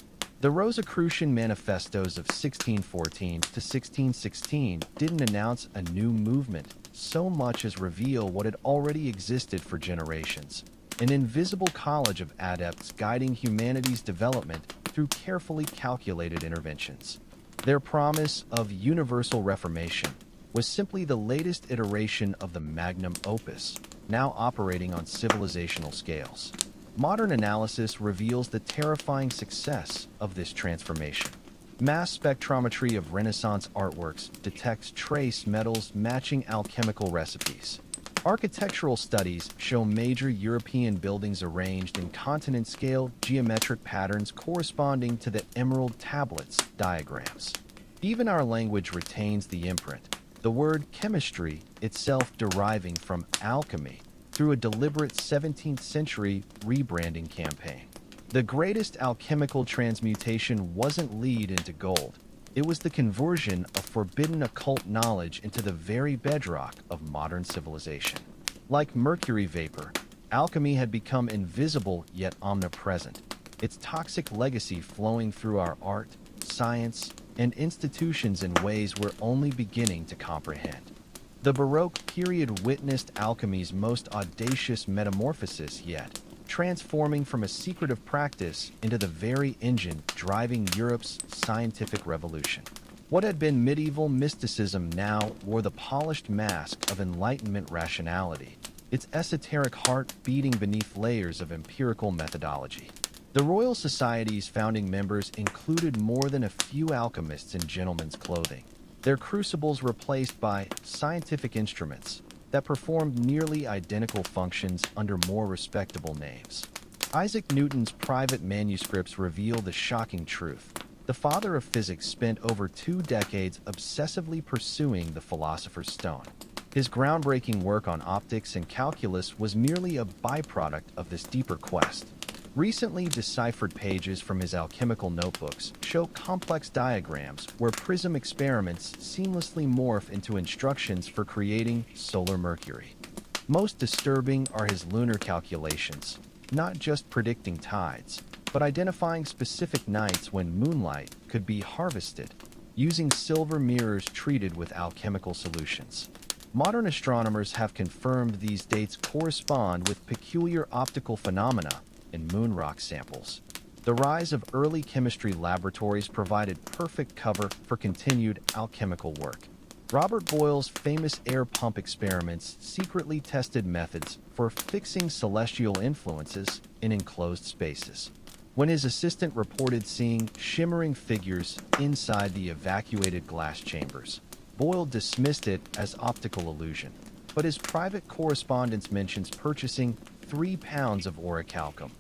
The Rosicrucian manifestos of 1614 to 1616 didn't announce a new movement so much as reveal what had already existed for generations, an invisible college of adepts guiding humanity's development through carefully calculated interventions. Their promise of universal reformation was simply the latest iteration of the magnum opus, now operating on civilizational scales. Modern analysis reveals the terrifying success of this transformation. Mass spectrometry of Renaissance artworks detects trace metals matching alchemical recipes. Architectural studies show major European buildings arranged in continent-scale geometric patterns corresponding to the Emerald Tablets diagrams. Even our language retains the imprint, the word chemistry itself deriving from alchemy, through a deliberate 17th century rebranding campaign. The greatest alchemical transmutation wasn't lead into gold. It was the conversion of forbidden occult knowledge into the very bedrock of modern civilization. Like mercury vapor, alchemy had become invisible yet omnipresent, its toxic legacy flowing through our art, science, and institutions in ways we're only beginning to comprehend. The Baroque period witnessed alchemy's most audacious metamorphosis yet, transforming from a secretive practice into the very engine driving Europe's scientific revolution. What had been medieval mysticism now wore the polished mask of Enlightenment rationality, its esoteric heart beating beneath layers of empirical methodology. The Royal Society's founding members included more than a few alchemists in gentlemen's clothing, their crucibles replaced by scientific instruments that performed nearly identical functions under more respectable names. Isaac Newton's private manuscripts reveal the shocking truth. The father of physics spent over 2 decades obsessively pursuing the Philosopher's Stone. His groundbreaking work on optics and calculus was merely a byproduct of this deeper quest. Recently deciphered pages from his alchemical notebooks show complex diagrams where prism experiments seamlessly morph into instructions for creating solar mercury. Most disturbing are his lunar calculations, not just predicting tides, but identifying specific nights when moonlight could be harvested, using silver mirrors treated with alchemical solutions. Modern astronomers have confirmed these dates correspond with peculiar optical phenomena in moon rock samples. The rise of early chemistry laboratories provided perfect cover for continued alchemical work. Robert Boyle's famous air pump experiments secretly tested methods for fixing celestial influences in enclosed spaces. When his assistant reported seeing shimmering figures inside the evacuated glass chambers, Boyle dismissed it as optical illusion, but his private correspondence mentions purchasing 3 pounds of orichalcum,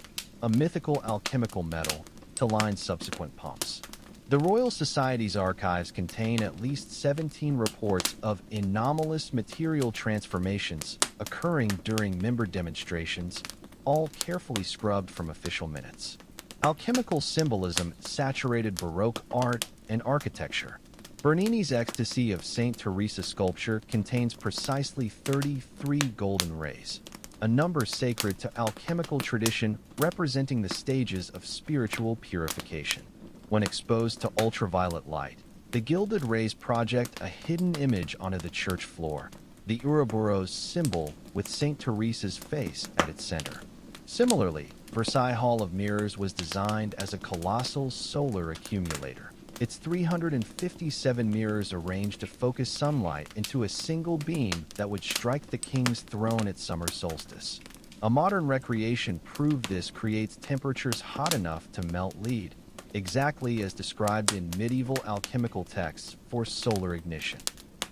a mythical alchemical metal, to line subsequent pumps. The Royal Society's archives contain at least 17 reports of anomalous material transformations occurring during member demonstrations, all carefully scrubbed from official minutes. Alchemical symbolism saturated Baroque art and architecture. Bernini's ecstasy of Saint Teresa sculpture contains precisely 33 golden rays, a number sacred to alchemical tradition representing the stages of spiritual purification. When exposed to ultraviolet light, the gilded rays project a hidden image onto the church floor, the Ouroboros symbol with Saint Teresa's face at its center. Similarly, Versailles Hall of Mirrors was designed as a colossal solar accumulator. Its 357 mirrors arranged to focus sunlight into a single beam that would strike the king's throne at summer solstice. A modern recreation proved this creates temperatures hot enough to melt lead, exactly as described in medieval alchemical texts for solar ignition.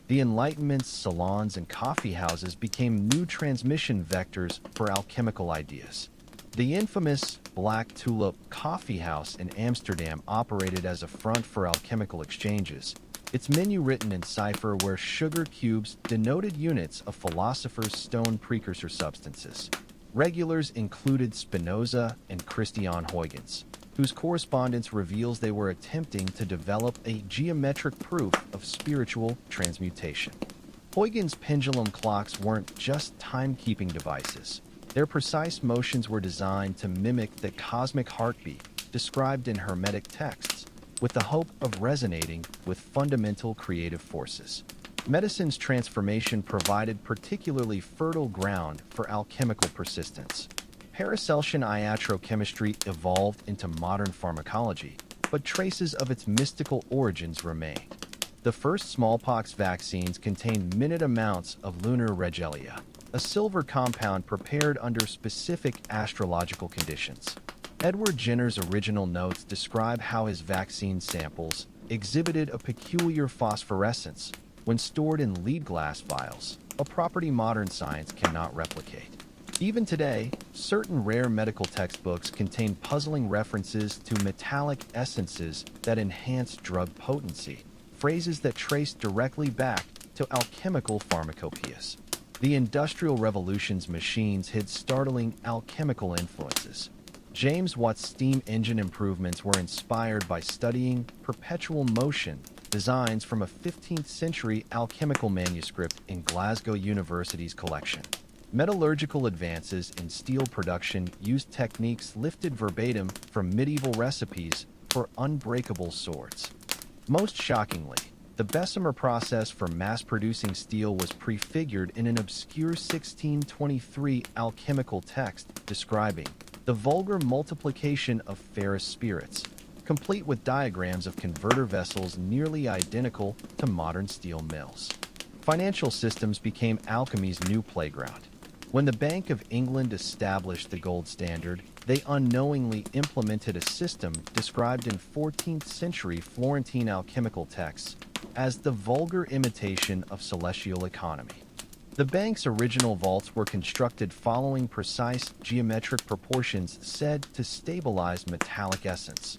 The Enlightenment's salons and coffee houses became new transmission vectors for alchemical ideas. The infamous Black Tulip Coffee House in Amsterdam operated as a front for alchemical exchanges, its menu written in cipher where sugar cubes denoted units of Philosopher's Stone precursor substances. Regulars included Spinoza and Christian Huygens, whose correspondence reveals they were attempting to develop a geometric proof of spiritual transmutation. Huygens' pendulum clocks weren't just timekeeping devices. Their precise motions were designed to mimic the cosmic heartbeat, described in Hermetic texts, with the hope of resonating with fundamental creative forces. Medicine's transformation provided particularly fertile ground for alchemical persistence. Paracelsian iatrochemistry evolved into modern pharmacology, but traces of its mystical origins remained. The first smallpox vaccines contained minute amounts of lunar regalia, a silver compound prepared under specific astrological conditions. Edward Jenner's original notes describe how his vaccine samples exhibited a peculiar phosphorescence when stored in lead glass vials, a property modern science cannot replicate. Even today, certain rare medical textbooks contain puzzling references to metallic essences that enhance drug potency, phrases that trace directly back to alchemical pharmacopoeias. The Industrial Revolution's machines hid startling alchemical influences. James Watt's steam engine improvements were inspired by studying perpetual motion designs from a 15th century alchemical manuscript in Glasgow University's collection. Metallurgical advances in steel production used techniques lifted verbatim from medieval recipes for unbreakable swords. Most shockingly, the Bessemer process for mass-producing steel was prefigured in an obscure 1623 alchemical text describing the vulgar multiplication of ferrous spirits, complete with diagrams of converter vessels nearly identical to modern steel mills. Financial systems became alchemy's new playground. When the Bank of England established the gold standard, they unknowingly implemented a system described in 14th century Florentine alchemical texts as the vulgar imitation of celestial economy. The bank's original vaults were constructed following precise geometric proportions said to stabilize metallic essence,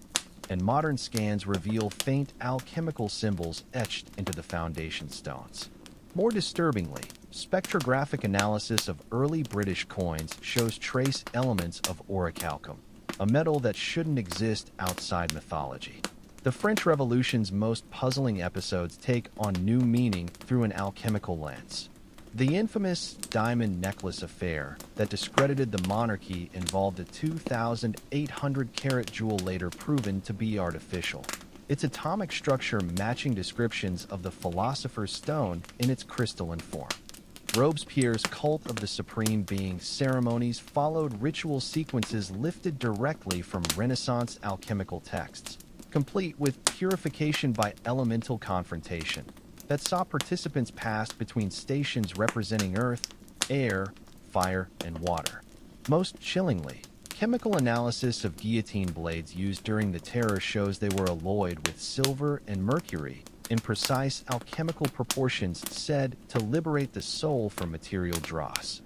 and modern scans reveal faint alchemical symbols etched into the foundation stones. More disturbingly, spectrographic analysis of early British coins shows trace elements of orichalcum, a metal that shouldn't exist outside mythology. The French Revolution's most puzzling episodes take on new meaning through an alchemical lens. The infamous diamond necklace affair that discredited the monarchy involved a 2,800-carat jewel later proven to be artificial, its atomic structure matching descriptions of the Philosopher's stone in its crystalline form. Robespierre's cult of the supreme being ceremonies followed ritual sequences lifted directly from Renaissance alchemical texts, complete with purification by elemental confrontation, that saw participants pass between stations representing earth, air, fire, and water. Most chillingly, chemical analysis of guillotine blades used during the Terror shows they were alloyed with silver and mercury in precise alchemical proportions said to liberate the soul from material dross.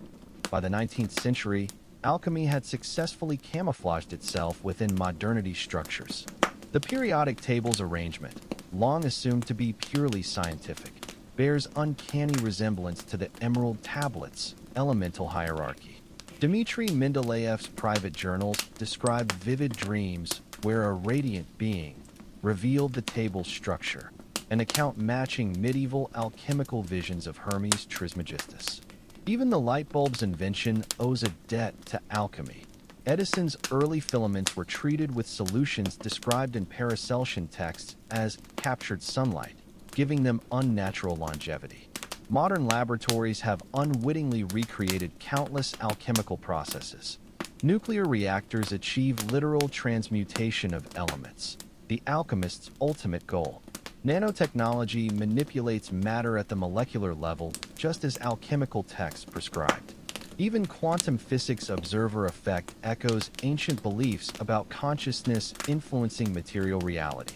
By the 19th century, alchemy had successfully camouflaged itself within modernity structures. The periodic table's arrangement, long assumed to be purely scientific, bears uncanny resemblance to the Emerald Tablets' elemental hierarchy. Dmitry Mendeleev's private journals describe vivid dreams where a radiant being revealed the table's structure, an account matching medieval alchemical visions of Hermes Trismegistus. Even the light bulb's invention owes a debt to alchemy. Edison's early filaments were treated with solutions described in Paracelsian texts as captured sunlight, giving them unnatural longevity. Modern laboratories have unwittingly recreated countless alchemical processes. Nuclear reactors achieve literal transmutation of elements, the alchemist's ultimate goal. Nanotechnology manipulates matter at the molecular level, just as alchemical texts prescribed. Even quantum physics' observer effect echoes ancient beliefs about consciousness influencing material reality.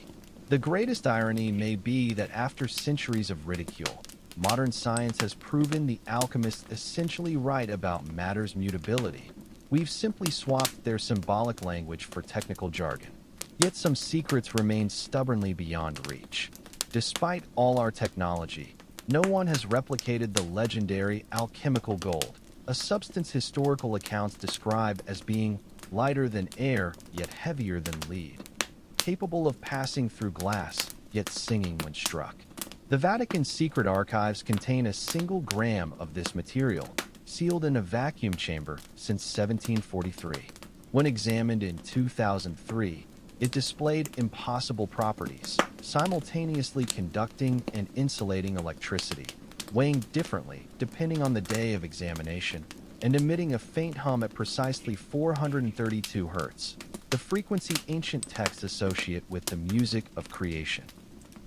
The greatest irony may be that after centuries of ridicule, modern science has proven the alchemists essentially right about matter's mutability. We've simply swapped their symbolic language for technical jargon. Yet some secrets remain stubbornly beyond reach. Despite all our technology, no one has replicated the legendary alchemical gold, a substance historical accounts describe as being lighter than air yet heavier than lead, capable of passing through glass yet singing when struck. The Vatican's secret archives contain a single gram of this material, sealed in a vacuum chamber since 1743. When examined in 2003, It displayed impossible properties, simultaneously conducting and insulating electricity, weighing differently depending on the day of examination, and emitting a faint hum at precisely 432 Hz, the frequency ancient texts associate with the music of creation.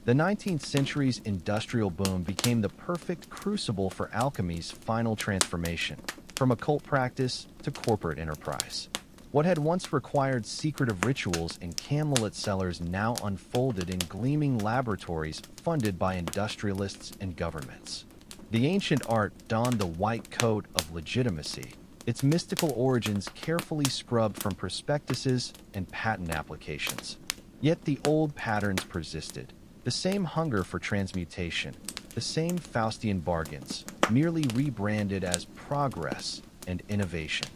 The 19th century's industrial boom became the perfect crucible for alchemy's final transformation, from occult practice to corporate enterprise. What had once required secretive rituals in candlelit cellars now unfolded in gleaming laboratories funded by industrialists and governments. The ancient art donned the white coat of legitimacy, its mystical origins carefully scrubbed from prospectuses and patent applications. Yet the old patterns persisted. The same hunger for transmutation, the same Faustian bargains, merely rebranded as progress and innovation.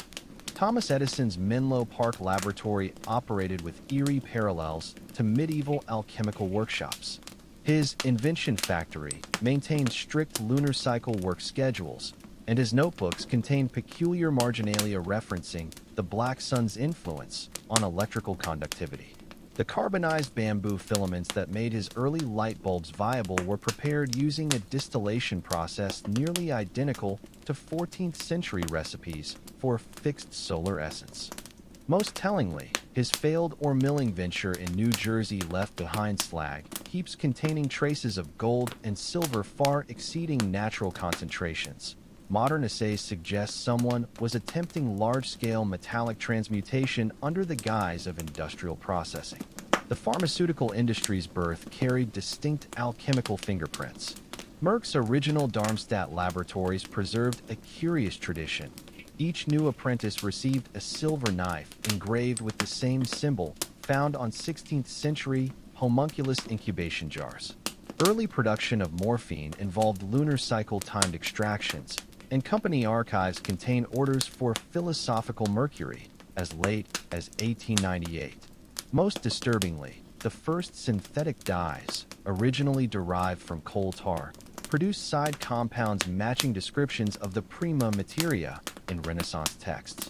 Thomas Edison's Menlo Park laboratory operated with eerie parallels to medieval alchemical workshops. His invention factory maintained strict lunar cycle work schedules, and his notebooks contained peculiar marginalia referencing the black sun's influence on electrical conductivity. The carbonized bamboo filaments that made his early light bulbs viable were prepared using a distillation process nearly identical to 14th century recipes for fixed solar essence. Most tellingly, his failed ore milling venture in New Jersey left behind slag heaps containing traces of gold and silver far exceeding natural concentrations. Modern assays suggest someone was attempting large-scale metallic transmutation under the guise of industrial processing. The pharmaceutical industry's birth carried distinct alchemical fingerprints. Merck's original Darmstadt laboratories preserved a curious tradition. Each new apprentice received a silver knife engraved with the same symbol found on 16th century homunculus incubation jars. Early production of morphine involved lunar cycle timed extractions, and company archives contain orders for philosophical mercury as late as 1898. Most disturbingly, the first synthetic dyes, originally derived from coal tar, produced side compounds matching descriptions of the prima materia in Renaissance texts.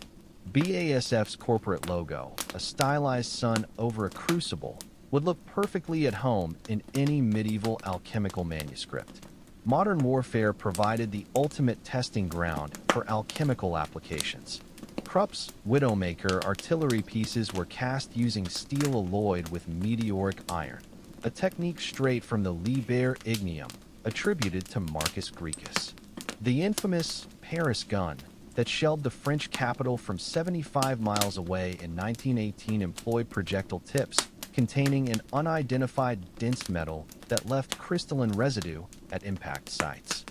BASF's corporate logo, a stylized sun over a crucible, would look perfectly at home in any medieval alchemical manuscript. Modern warfare provided the ultimate testing ground for alchemical applications. Krupp's Widowmaker artillery pieces were cast using steel alloyed with meteoric iron, a technique straight from the Liber Ignium, attributed to Marcus Graecus. The infamous Paris gun that shelled the French capital from 75 miles away in 1918 employed projectile tips containing an unidentified dense metal that left crystalline residue at impact sites.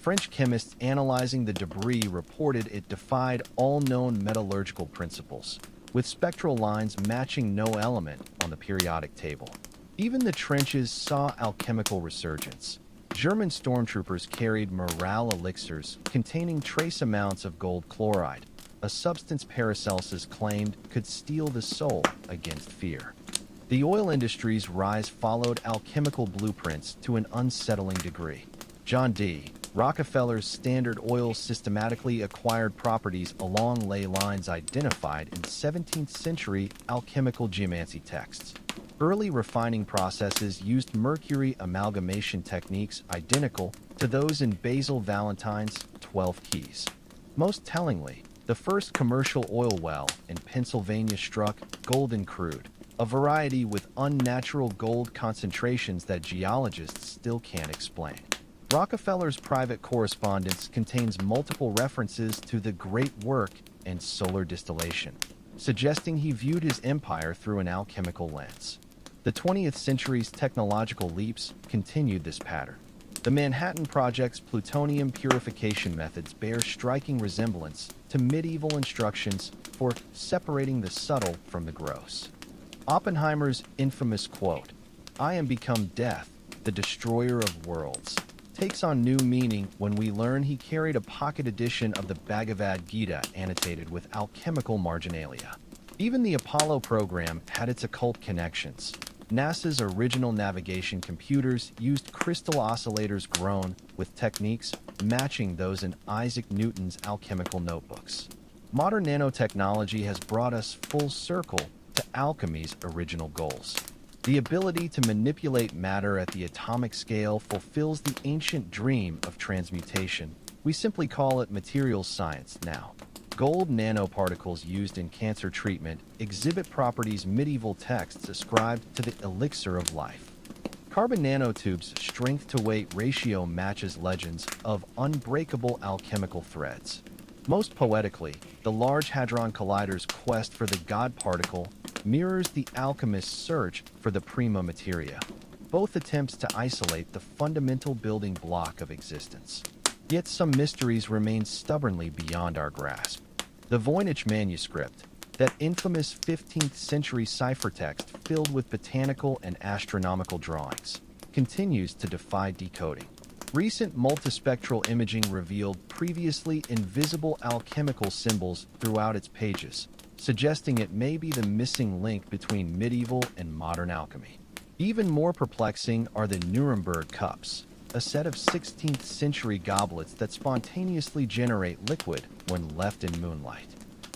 French chemists analyzing the debris reported it defied all known metallurgical principles, with spectral lines matching no element on the periodic table. Even the trenches saw alchemical resurgence. German stormtroopers carried morale elixirs containing trace amounts of gold chloride, a substance Paracelsus claimed could steel the soul against fear. The oil industry's rise followed alchemical blueprints to an unsettling degree. John D. Rockefeller's Standard Oil systematically acquired properties along ley lines identified in 17th century alchemical geomancy texts. Early refining processes used mercury amalgamation techniques identical to those in Basil Valentine's 12 Keys. Most tellingly, the first commercial oil well in Pennsylvania struck golden crude, a variety with unnatural gold concentrations that geologists still can't explain. Rockefeller's private correspondence contains multiple references to the Great Work and solar distillation, suggesting he viewed his empire through an alchemical lens. The 20th century's technological leaps continued this pattern. The Manhattan Project's plutonium purification methods bear striking resemblance to medieval instructions for separating the subtle from the gross. Oppenheimer's infamous quote, "I am become death, the destroyer of worlds," takes on new meaning when we learn he carried a pocket edition of the Bhagavad Gita annotated with alchemical marginalia. Even the Apollo program had its occult connections. NASA's original navigation computers used crystal oscillators grown with techniques matching those in Isaac Newton's alchemical notebooks. Modern nanotechnology has brought us full circle to alchemy's original goals. The ability to manipulate matter at the atomic scale fulfills the ancient dream of transmutation. We simply call it materials science now. Gold nanoparticles used in cancer treatment exhibit properties medieval texts ascribed to the elixir of life. Carbon nanotubes' strength-to-weight ratio matches legends of unbreakable alchemical threads. Most poetically, the Large Hadron Collider's quest for the God particle mirrors the alchemist's search for the prima materia, both attempts to isolate the fundamental building block of existence. Yet some mysteries remain stubbornly beyond our grasp. The Voynich manuscript, that infamous 15th century ciphertext filled with botanical and astronomical drawings, continues to defy decoding. Recent multispectral imaging revealed previously invisible alchemical symbols throughout its pages, suggesting it may be the missing link between medieval and modern alchemy. Even more perplexing are the Nuremberg cups, a set of 16th century goblets that spontaneously generate liquid when left in moonlight.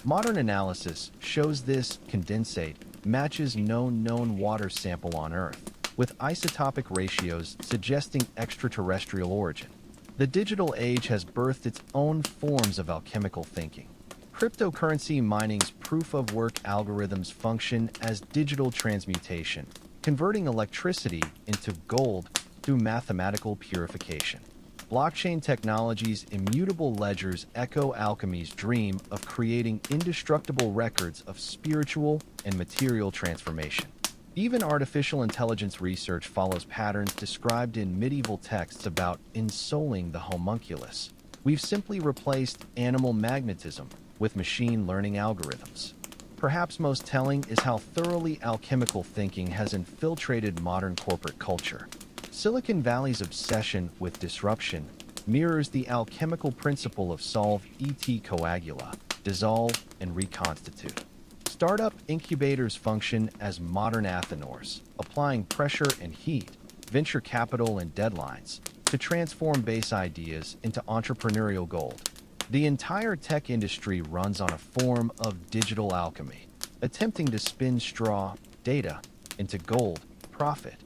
Modern analysis shows this condensate matches known water sample on Earth, with isotopic ratios suggesting extraterrestrial origin. The digital age has birthed its own forms of alchemical thinking. Cryptocurrency mining's proof-of-work algorithms function as digital transmutation, converting electricity into gold through mathematical purification. Blockchain technology's immutable ledgers echo alchemy's dream of creating indestructible records of spiritual and material transformation. Even artificial intelligence research follows patterns described in medieval texts about ensouling the homunculus. We've simply replaced animal magnetism with machine learning algorithms. Perhaps most telling is how thoroughly alchemical thinking has infiltrated modern corporate culture. Silicon Valley's obsession with disruption mirrors the alchemical principle of solve et coagula, dissolve and reconstitute. Startup incubators function as modern Athenors, applying pressure and heat, venture capital and deadlines to transform base ideas into entrepreneurial gold. The entire tech industry runs on a form of digital alchemy, attempting to spin straw, data, into gold, profit,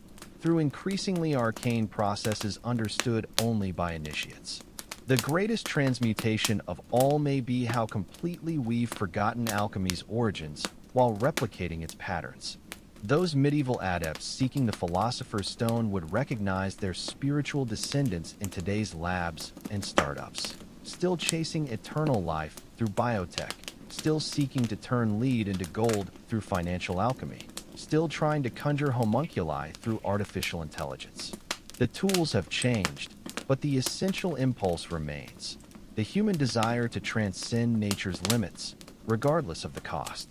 through increasingly arcane processes understood only by initiates. The greatest transmutation of all may be how completely we've forgotten alchemy's origins while replicating its patterns. Those medieval adepts seeking the Philosopher's Stone would recognize their spiritual descendants in today's labs and startups, still chasing eternal life through biotech, still seeking to turn lead into gold through financial alchemy, still trying to conjure homunculi through artificial intelligence. The tools have changed, but the essential impulse remains: the human desire to transcend nature's limits, regardless of the cost.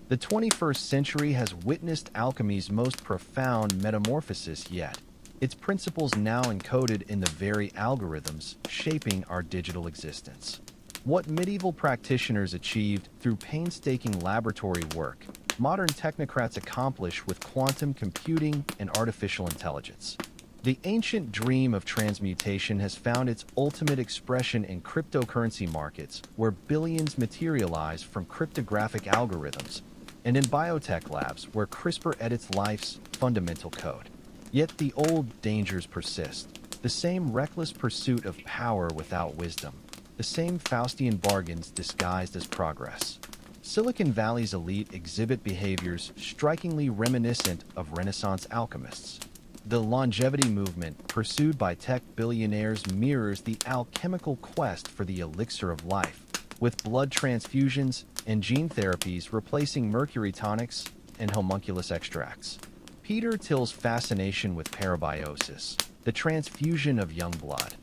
The 21st century has witnessed alchemy's most profound metamorphosis yet, its principles now encoded in the very algorithms shaping our digital existence. What medieval practitioners achieved through painstaking laboratory work, modern technocrats accomplish with quantum computing and artificial intelligence. The ancient dream of transmutation has found its ultimate expression in cryptocurrency markets, where billions materialize from cryptographic algorithms, and in biotech labs, where CRISPR edits life's fundamental code. Yet the old dangers persist, the same reckless pursuit of power without wisdom, the same Faustian bargains disguised as progress. Silicon Valley's elite exhibit behaviors strikingly reminiscent of Renaissance alchemists. The longevity movement pursued by tech billionaires mirrors the alchemical quest for the elixir of life, with blood transfusions and gene therapies replacing mercury tonics and homunculus extracts. Peter Thiel's fascination with parabiosis, the transfusion of young blood,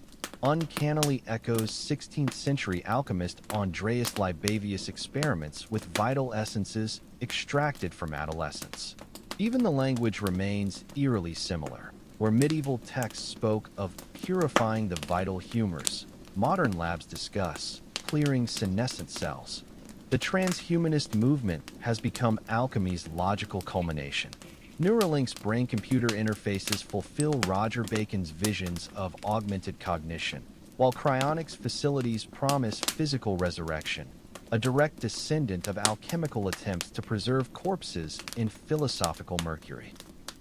uncannily echoes 16th century alchemist Andreas Libavius' experiments with vital essences extracted from adolescents. Even the language remains eerily similar. Where medieval texts spoke of purifying the vital humors, modern labs discuss clearing senescent cells. The transhumanist movement has become alchemy's logical culmination. Neuralink's brain-computer interfaces fulfill Roger Bacon's visions of augmented cognition, while cryonics facilities promise physical resurrection. a direct descendant of alchemical attempts to preserve corpses in philosophical Mercury.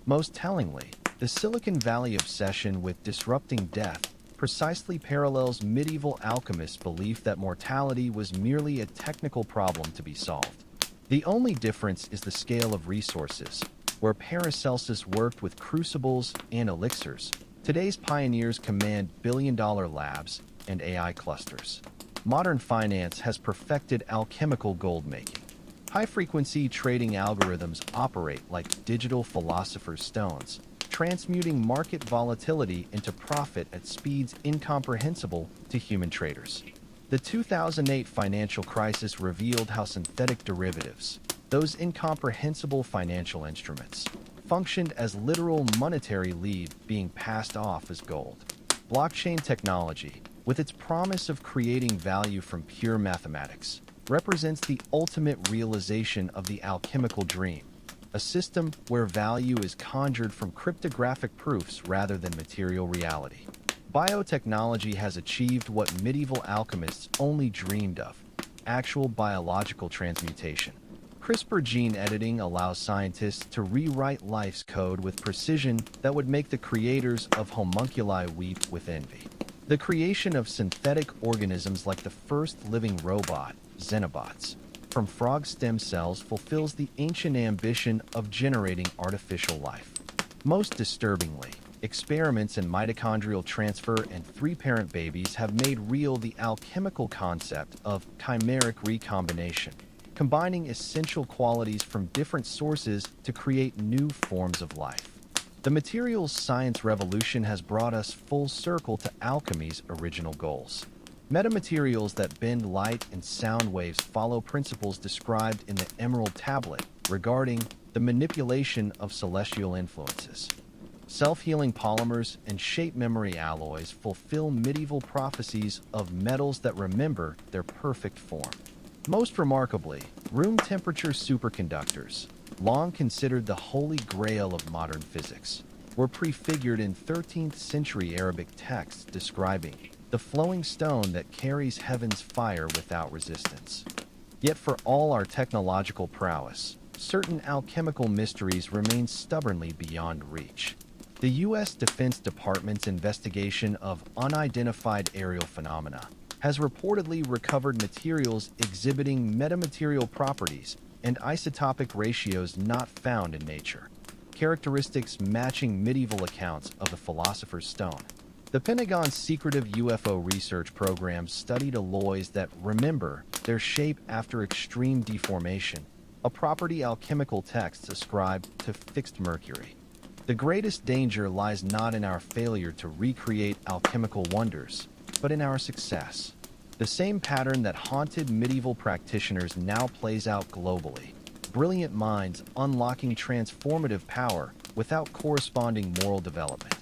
Most tellingly, the Silicon Valley obsession with disrupting death precisely parallels medieval alchemists' belief that mortality was merely a technical problem to be solved. The only difference is the scale of resources. Where Paracelsus worked with crucibles and elixirs, today's pioneers command billion-dollar labs and AI clusters. Modern finance has perfected alchemical gold-making. High-frequency trading algorithms operate like digital philosopher's stones, transmuting market volatility into profit at speeds incomprehensible to human traders. The 2008 financial crisis revealed how synthetic derivatives, those incomprehensible financial instruments, functioned as literal monetary lead being passed off as gold. Blockchain technology, with its promise of creating value from pure mathematics, represents the ultimate realization of the alchemical dream, a system where value is conjured from cryptographic proofs rather than material reality. Biotechnology has achieved what medieval alchemists only dreamed of: actual biological transmutation. CRISPR gene editing allows scientists to rewrite life's code with precision that would make the creators of homunculi weep with envy. The creation of synthetic organisms like the first living robot, xenobots, from frog stem cells fulfills the ancient ambition of generating artificial life. Most disturbingly, experiments in mitochondrial transfer and three-parent babies have made real the alchemical concept of chimeric recombination, combining essential qualities from different sources to create new forms of life. The materials science revolution has brought us full circle to alchemy's original goals. Metamaterials that bend light and sound waves follow principles described in the Emerald Tablet regarding the manipulation of celestial influences. Self-healing polymers and shape memory alloys fulfill medieval prophecies of metals that remember their perfect form. Most remarkably, room temperature superconductors, long considered the holy grail of modern physics, were prefigured in 13th century Arabic texts describing the flowing stone that carries heaven's fire without resistance. Yet for all our technological prowess, certain alchemical mysteries remain stubbornly beyond reach. The U.S. Defense Department's investigation of unidentified aerial phenomena has reportedly recovered materials exhibiting metamaterial properties and isotopic ratios not found in nature, characteristics matching medieval accounts of the Philosopher's Stone. The Pentagon's secretive UFO research program studied alloys that remember their shape after extreme deformation, a property alchemical texts ascribe to fixed mercury. The greatest danger lies not in our failure to recreate alchemical wonders, but in our success. The same pattern that haunted medieval practitioners now plays out globally. Brilliant minds unlocking transformative power without corresponding moral development.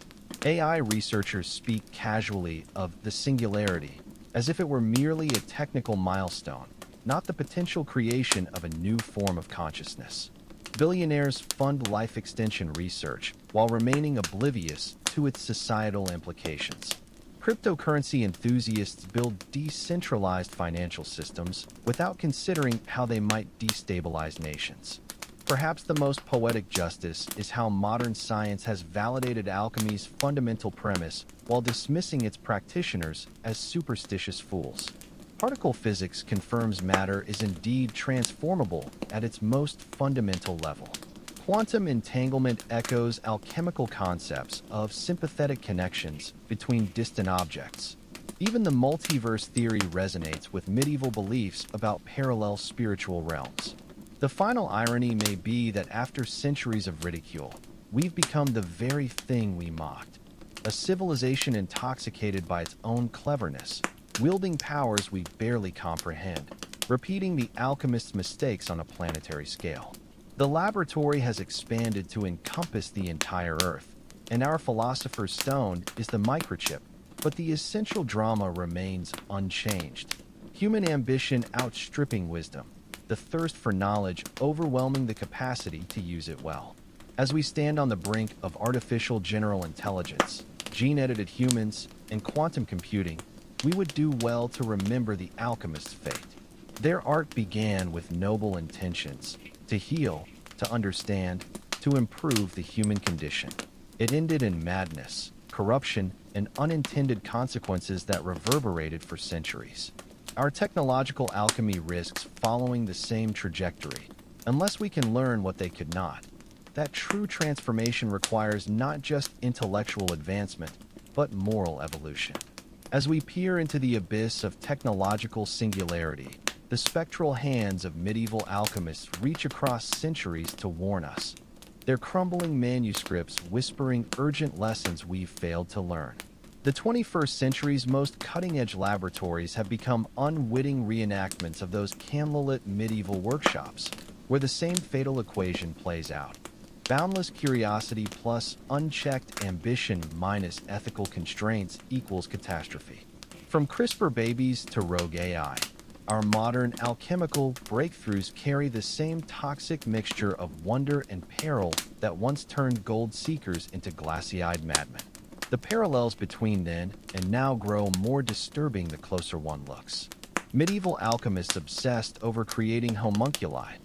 AI researchers speak casually of the singularity, as if it were merely a technical milestone, not the potential creation of a new form of consciousness. Billionaires fund life extension research while remaining oblivious to its societal implications. Cryptocurrency enthusiasts build decentralized financial systems without considering how they might destabilize nations. Perhaps the most poetic justice is how modern science has validated alchemy's fundamental premise while dismissing its practitioners as superstitious fools. Particle physics confirms matter is indeed transformable at its most fundamental level. Quantum entanglement echoes alchemical concepts of sympathetic connections between distant objects. Even the multiverse theory resonates with medieval beliefs about parallel spiritual realms. The final irony may be that after centuries of ridicule, we've become the very thing we mocked. A civilization intoxicated by its own cleverness, wielding powers we barely comprehend, repeating the alchemist's mistakes on a planetary scale. The laboratory has expanded to encompass the entire Earth, and our Philosopher's Stone is the microchip, but the essential drama remains unchanged. Human ambition outstripping wisdom, the thirst for knowledge overwhelming the capacity to use it well. As we stand on the brink of artificial general intelligence, gene-edited humans, and quantum computing, we would do well to remember the alchemist's fate. Their art began with noble intentions to heal, to understand, to improve the human condition. It ended in madness, corruption, and unintended consequences that reverberated for centuries. Our technological alchemy risks following the same trajectory, unless we can learn what they could not. That true transformation requires not just intellectual advancement, but moral evolution. As we peer into the abyss of technological singularity, the spectral hands of medieval alchemists reach across centuries to warn us. Their crumbling manuscripts whispering urgent lessons we've failed to learn. The 21st century's most cutting-edge laboratories have become unwitting reenactments of those candlelit medieval workshops, where the same fatal equation plays out. Boundless curiosity plus unchecked ambition minus ethical constraints equals catastrophe. From CRISPR babies to rogue AI, our modern alchemical breakthroughs carry the same toxic mixture of wonder and peril that once turned gold seekers into glassy-eyed madmen. The parallels between then and now grow more disturbing the closer one looks. Medieval alchemists obsessed over creating homunculi,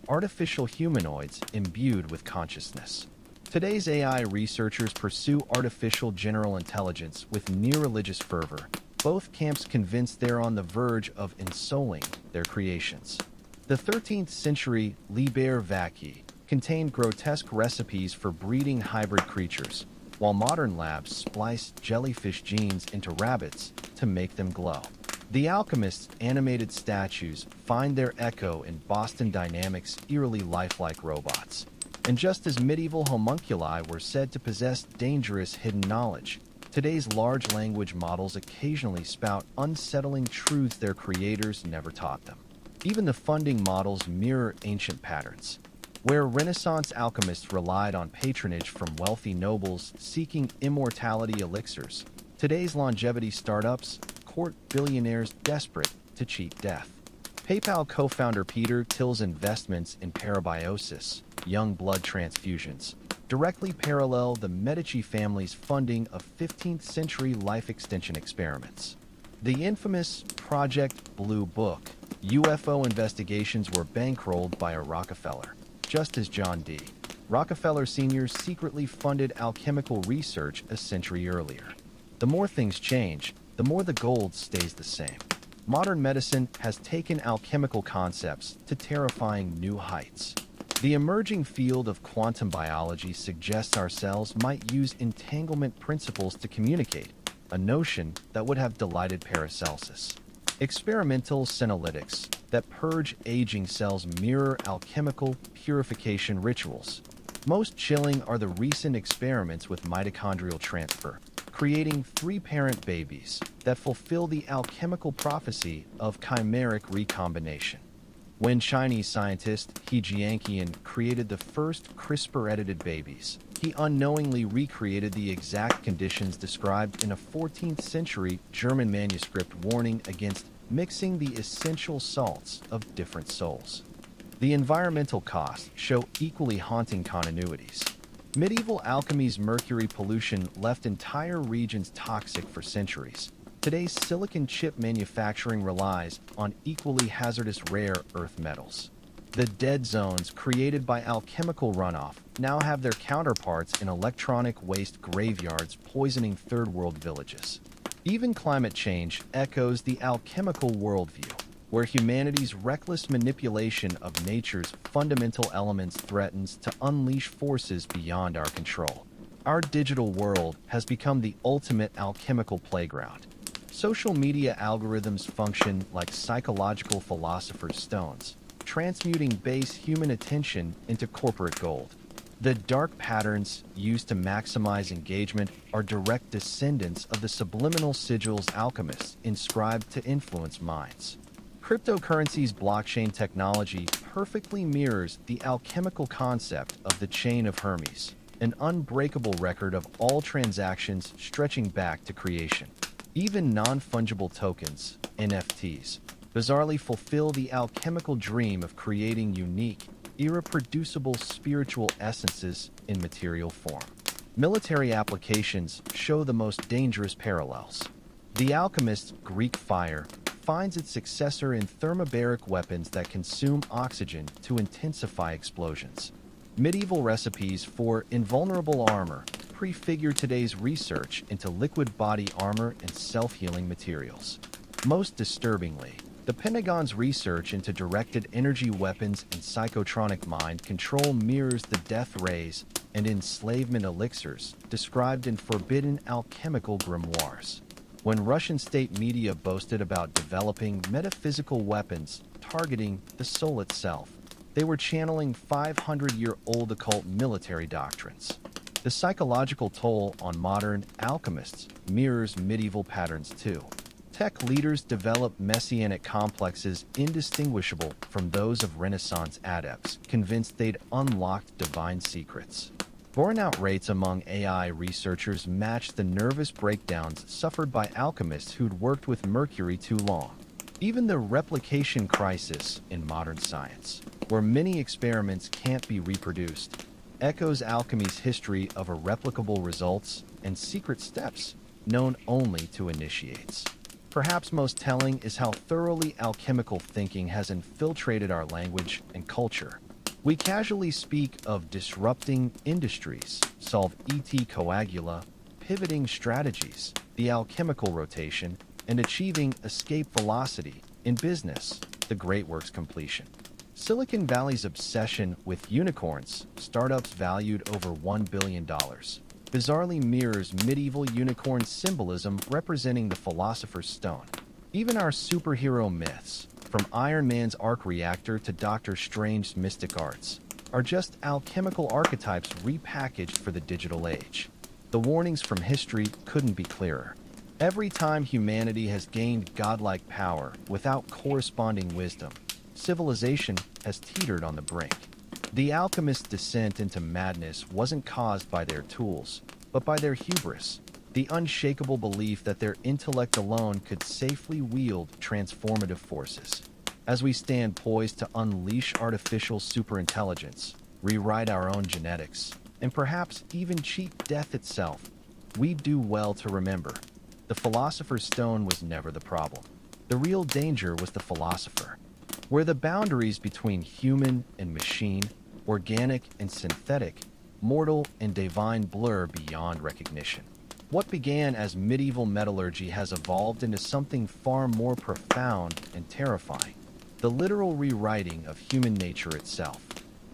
artificial humanoids imbued with consciousness. Today's AI researchers pursue artificial general intelligence with near-religious fervor, both camps convinced they're on the verge of ensouling their creations. The 13th century Liber Vaci contained grotesque recipes for breeding hybrid creatures, while modern labs splice jellyfish genes into rabbits to make them glow. The Alchemist's animated statues find their echo in Boston Dynamics' eerily lifelike robots. And just as medieval homunculi were said to possess dangerous hidden knowledge, today's large language models occasionally spout unsettling truths their creators never taught them. Even the funding models mirror ancient patterns. Where Renaissance alchemists relied on patronage from wealthy nobles seeking immortality elixirs, today's longevity startups court billionaires desperate to cheat death. PayPal co-founder Peter Thiel's investments in parabiosis, young blood transfusions, directly parallel the Medici family's funding of 15th century life extension experiments. The infamous Project Blue Book UFO investigations were bankrolled by a Rockefeller, just as John D. Rockefeller Sr. secretly funded alchemical research a century earlier. The more things change, the more the gold stays the same. Modern medicine has taken alchemical concepts to terrifying new heights. The emerging field of quantum biology suggests our cells might use entanglement principles to communicate, a notion that would have delighted Paracelsus. Experimental senolytics that purge aging cells mirror alchemical purification rituals. Most chilling are the recent experiments with mitochondrial transfer, creating three-parent babies that fulfill the alchemical prophecy of chimeric recombination. When Chinese scientist He Jianqian created the first CRISPR-edited babies, he unknowingly recreated the exact conditions described in a 14th century German manuscript warning against mixing the essential salts of different souls. The environmental costs show equally haunting continuities. Medieval alchemy's mercury pollution left entire regions toxic for centuries. Today's silicon chip manufacturing relies on equally hazardous rare earth metals. The dead zones created by alchemical runoff now have their counterparts in electronic waste graveyards poisoning third-world villages. Even climate change echoes the alchemical worldview, where humanity's reckless manipulation of nature's fundamental elements threatens to unleash forces beyond our control. Our digital world has become the ultimate alchemical playground. Social media algorithms function like psychological philosopher's stones, transmuting base human attention into corporate gold. The dark patterns used to maximize engagement are direct descendants of the subliminal sigils alchemists inscribed to influence minds. Cryptocurrency's blockchain technology perfectly mirrors the alchemical concept of the chain of Hermes, an unbreakable record of all transactions stretching back to creation. Even non-fungible tokens, NFTs, bizarrely fulfill the alchemical dream of creating unique, irreproducible spiritual essences in material form. Military applications show the most dangerous parallels. The alchemist's Greek fire finds its successor in thermobaric weapons that consume oxygen to intensify explosions. Medieval recipes for invulnerable armor prefigure today's research into liquid body armor and self-healing materials. Most disturbingly, the Pentagon's research into directed energy weapons and psychotronic mind control mirrors the death rays and enslavement elixirs described in forbidden alchemical grimoires. When Russian state media boasted about developing metaphysical weapons targeting the soul itself, they were channeling 500-year-old occult military doctrines. The psychological toll on modern alchemists mirrors medieval patterns too. Tech leaders develop messianic complexes indistinguishable from those of Renaissance adepts, convinced they'd unlocked divine secrets. Burnout rates among AI researchers match the nervous breakdowns suffered by alchemists who'd worked with mercury too long. Even the replication crisis in modern science, where many experiments can't be reproduced, echoes alchemy's history of irreplicable results and secret steps known only to initiates. Perhaps most telling is how thoroughly alchemical thinking has infiltrated our language and culture. We casually speak of disrupting industries, solve ET coagula, pivoting strategies, the alchemical rotation, and achieving escape velocity in business, the great work's completion. Silicon Valley's obsession with unicorns, startups valued over $1 billion, bizarrely mirrors medieval unicorn symbolism representing the Philosopher's Stone. Even our superhero myths, from Iron Man's arc reactor to Doctor Strange's mystic arts, are just alchemical archetypes repackaged for the digital age. The warnings from history couldn't be clearer. Every time humanity has gained godlike power without corresponding wisdom, civilization has teetered on the brink. The alchemists' descent into madness wasn't caused by their tools, but by their hubris, the unshakable belief that their intellect alone could safely wield transformative forces. As we stand poised to unleash artificial superintelligence, rewrite our own genetics, and perhaps even cheat death itself, we do well to remember, the Philosopher's Stone was never the problem. The real danger was the philosopher, where the boundaries between human and machine, organic and synthetic, mortal and divine blur beyond recognition. What began as medieval metallurgy has evolved into something far more profound and terrifying, the literal rewriting of human nature itself.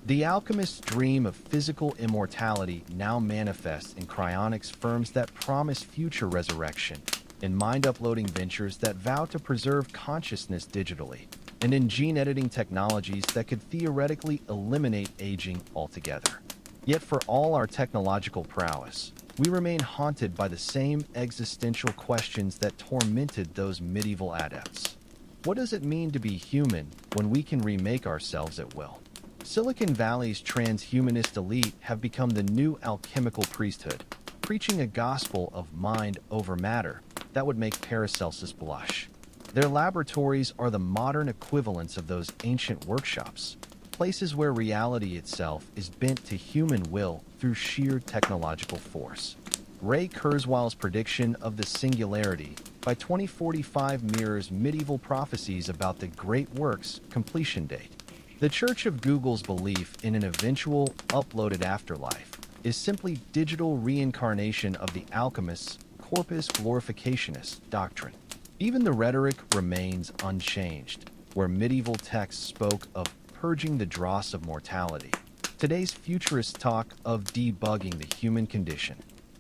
The alchemist's dream of physical immortality now manifests in cryonics firms that promise future resurrection, in mind-uploading ventures that vow to preserve consciousness digitally, and in gene-editing technologies that could theoretically eliminate aging altogether. Yet for all our technological prowess, we remain haunted by the same existential questions that tormented those medieval adepts. What does it mean to be human when we can remake ourselves at will? Silicon Valley's transhumanist elite have become the new alchemical priesthood, preaching a gospel of mind over matter that would make Paracelsus blush. Their laboratories are the modern equivalents of those ancient workshops, places where reality itself is bent to human will through sheer technological force. Ray Kurzweil's prediction of the singularity by 2045 mirrors medieval prophecies about the great work's completion date. The Church of Google's belief in an eventual uploaded afterlife is simply digital reincarnation of the alchemist's corpus glorificationis doctrine. Even the rhetoric remains unchanged, where medieval texts spoke of purging the dross of mortality. Today's futurists talk of debugging the human condition.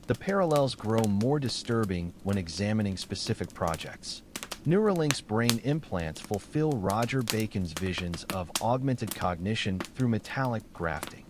The parallels grow more disturbing when examining specific projects. Neuralink's brain implants fulfill Roger Bacon's visions of augmented cognition through metallic grafting.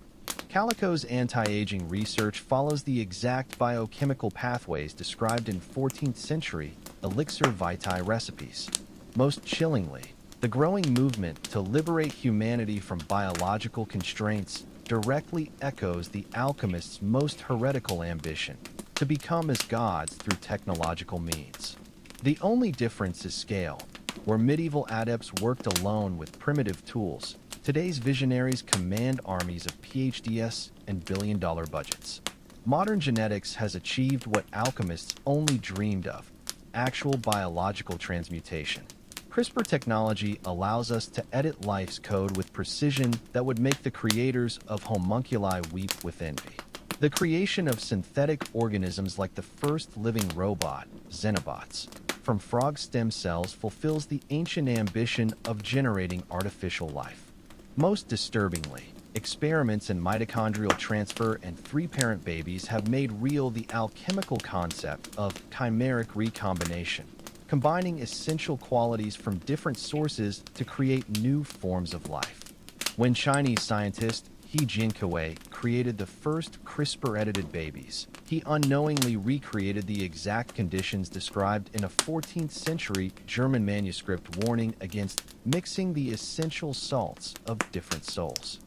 Calico's anti-aging research follows the exact biochemical pathways described in 14th century elixir vitae recipes. Most chillingly, the growing movement to liberate humanity from biological constraints directly echoes the alchemist's most heretical ambition, to become as gods through technological means. The only difference is scale. Where medieval adepts worked alone with primitive tools, today's visionaries command armies of PhDs and billion-dollar budgets. Modern genetics has achieved what alchemists only dreamed of: actual biological transmutation. CRISPR technology allows us to edit life's code with precision that would make the creators of homunculi weep with envy. The creation of synthetic organisms like the first living robot, xenobots, from frog stem cells fulfills the ancient ambition of generating artificial life. Most disturbingly, experiments in mitochondrial transfer and three-parent babies have made real the alchemical concept of chimeric recombination, combining essential qualities from different sources to create new forms of life. When Chinese scientist He Jiankui created the first CRISPR-edited babies, he unknowingly recreated the exact conditions described in a 14th century German manuscript warning against mixing the essential salts of different souls.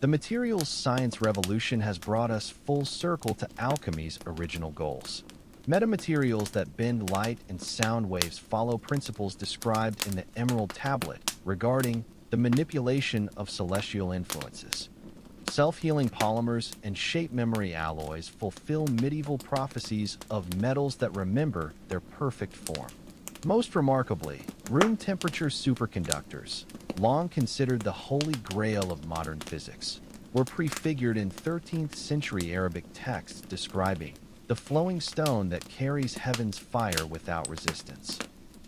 The materials science revolution has brought us full circle to alchemy's original goals. Metamaterials that bend light and sound waves follow principles described in the Emerald Tablet regarding the manipulation of celestial influences. Self-healing polymers and shape memory alloys fulfill medieval prophecies of metals that remember their perfect form. Most remarkably, room temperature superconductors, long considered the holy grail of modern physics, were prefigured in 13th century Arabic texts describing the flowing stone that carries heaven's fire without resistance.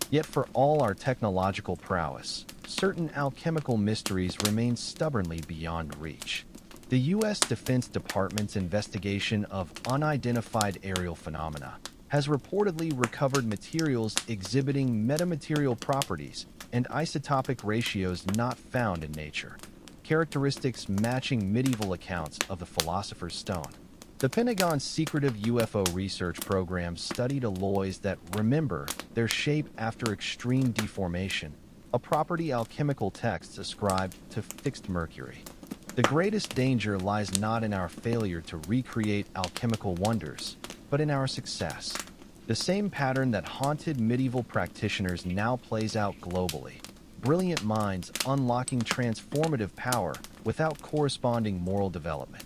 Yet for all our technological prowess, certain alchemical mysteries remain stubbornly beyond reach. The U.S. Defense Department's investigation of unidentified aerial phenomena has reportedly recovered materials exhibiting metamaterial properties and isotopic ratios not found in nature, characteristics matching medieval accounts of the Philosopher's Stone. The Pentagon's secretive UFO research program studied alloys that remember their shape after extreme deformation, a property alchemical texts ascribed to fixed mercury. The greatest danger lies not in our failure to recreate alchemical wonders, but in our success. The same pattern that haunted medieval practitioners now plays out globally. Brilliant minds unlocking transformative power without corresponding moral development.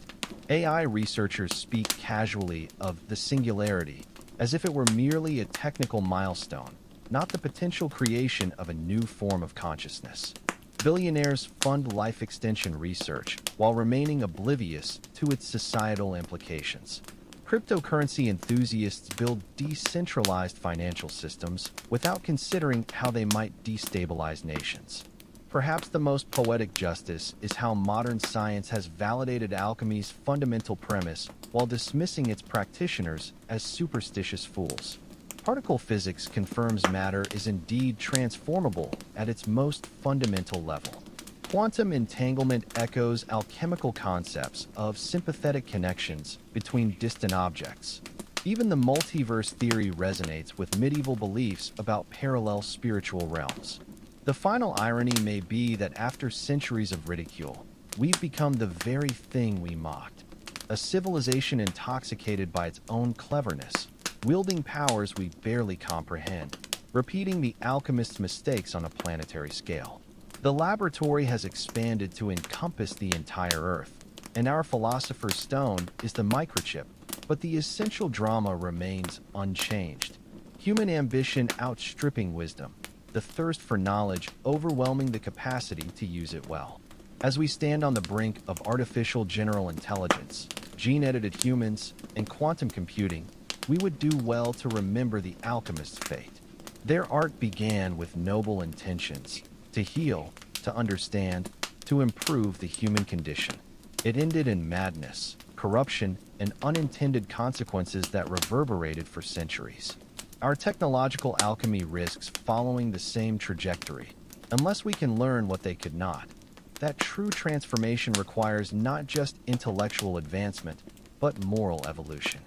AI researchers speak casually of the singularity, as if it were merely a technical milestone, not the potential creation of a new form of consciousness. Billionaires fund life extension research while remaining oblivious to its societal implications. Cryptocurrency enthusiasts build decentralized financial systems without considering how they might destabilize nations. Perhaps the most poetic justice is how modern science has validated alchemy's fundamental premise while dismissing its practitioners as superstitious fools. Particle physics confirms matter is indeed transformable at its most fundamental level. Quantum entanglement echoes alchemical concepts of sympathetic connections between distant objects. Even the multiverse theory resonates with medieval beliefs about parallel spiritual realms. The final irony may be that after centuries of ridicule, we've become the very thing we mocked. A civilization intoxicated by its own cleverness, wielding powers we barely comprehend, repeating the alchemist's mistakes on a planetary scale. The laboratory has expanded to encompass the entire Earth, and our Philosopher's Stone is the microchip, but the essential drama remains unchanged. Human ambition outstripping wisdom, the thirst for knowledge overwhelming the capacity to use it well. As we stand on the brink of artificial general intelligence, gene-edited humans, and quantum computing, we would do well to remember the alchemist's fate. Their art began with noble intentions, to heal, to understand, to improve the human condition. It ended in madness, corruption, and unintended consequences that reverberated for centuries. Our technological alchemy risks following the same trajectory, unless we can learn what they could not. That true transformation requires not just intellectual advancement, but moral evolution.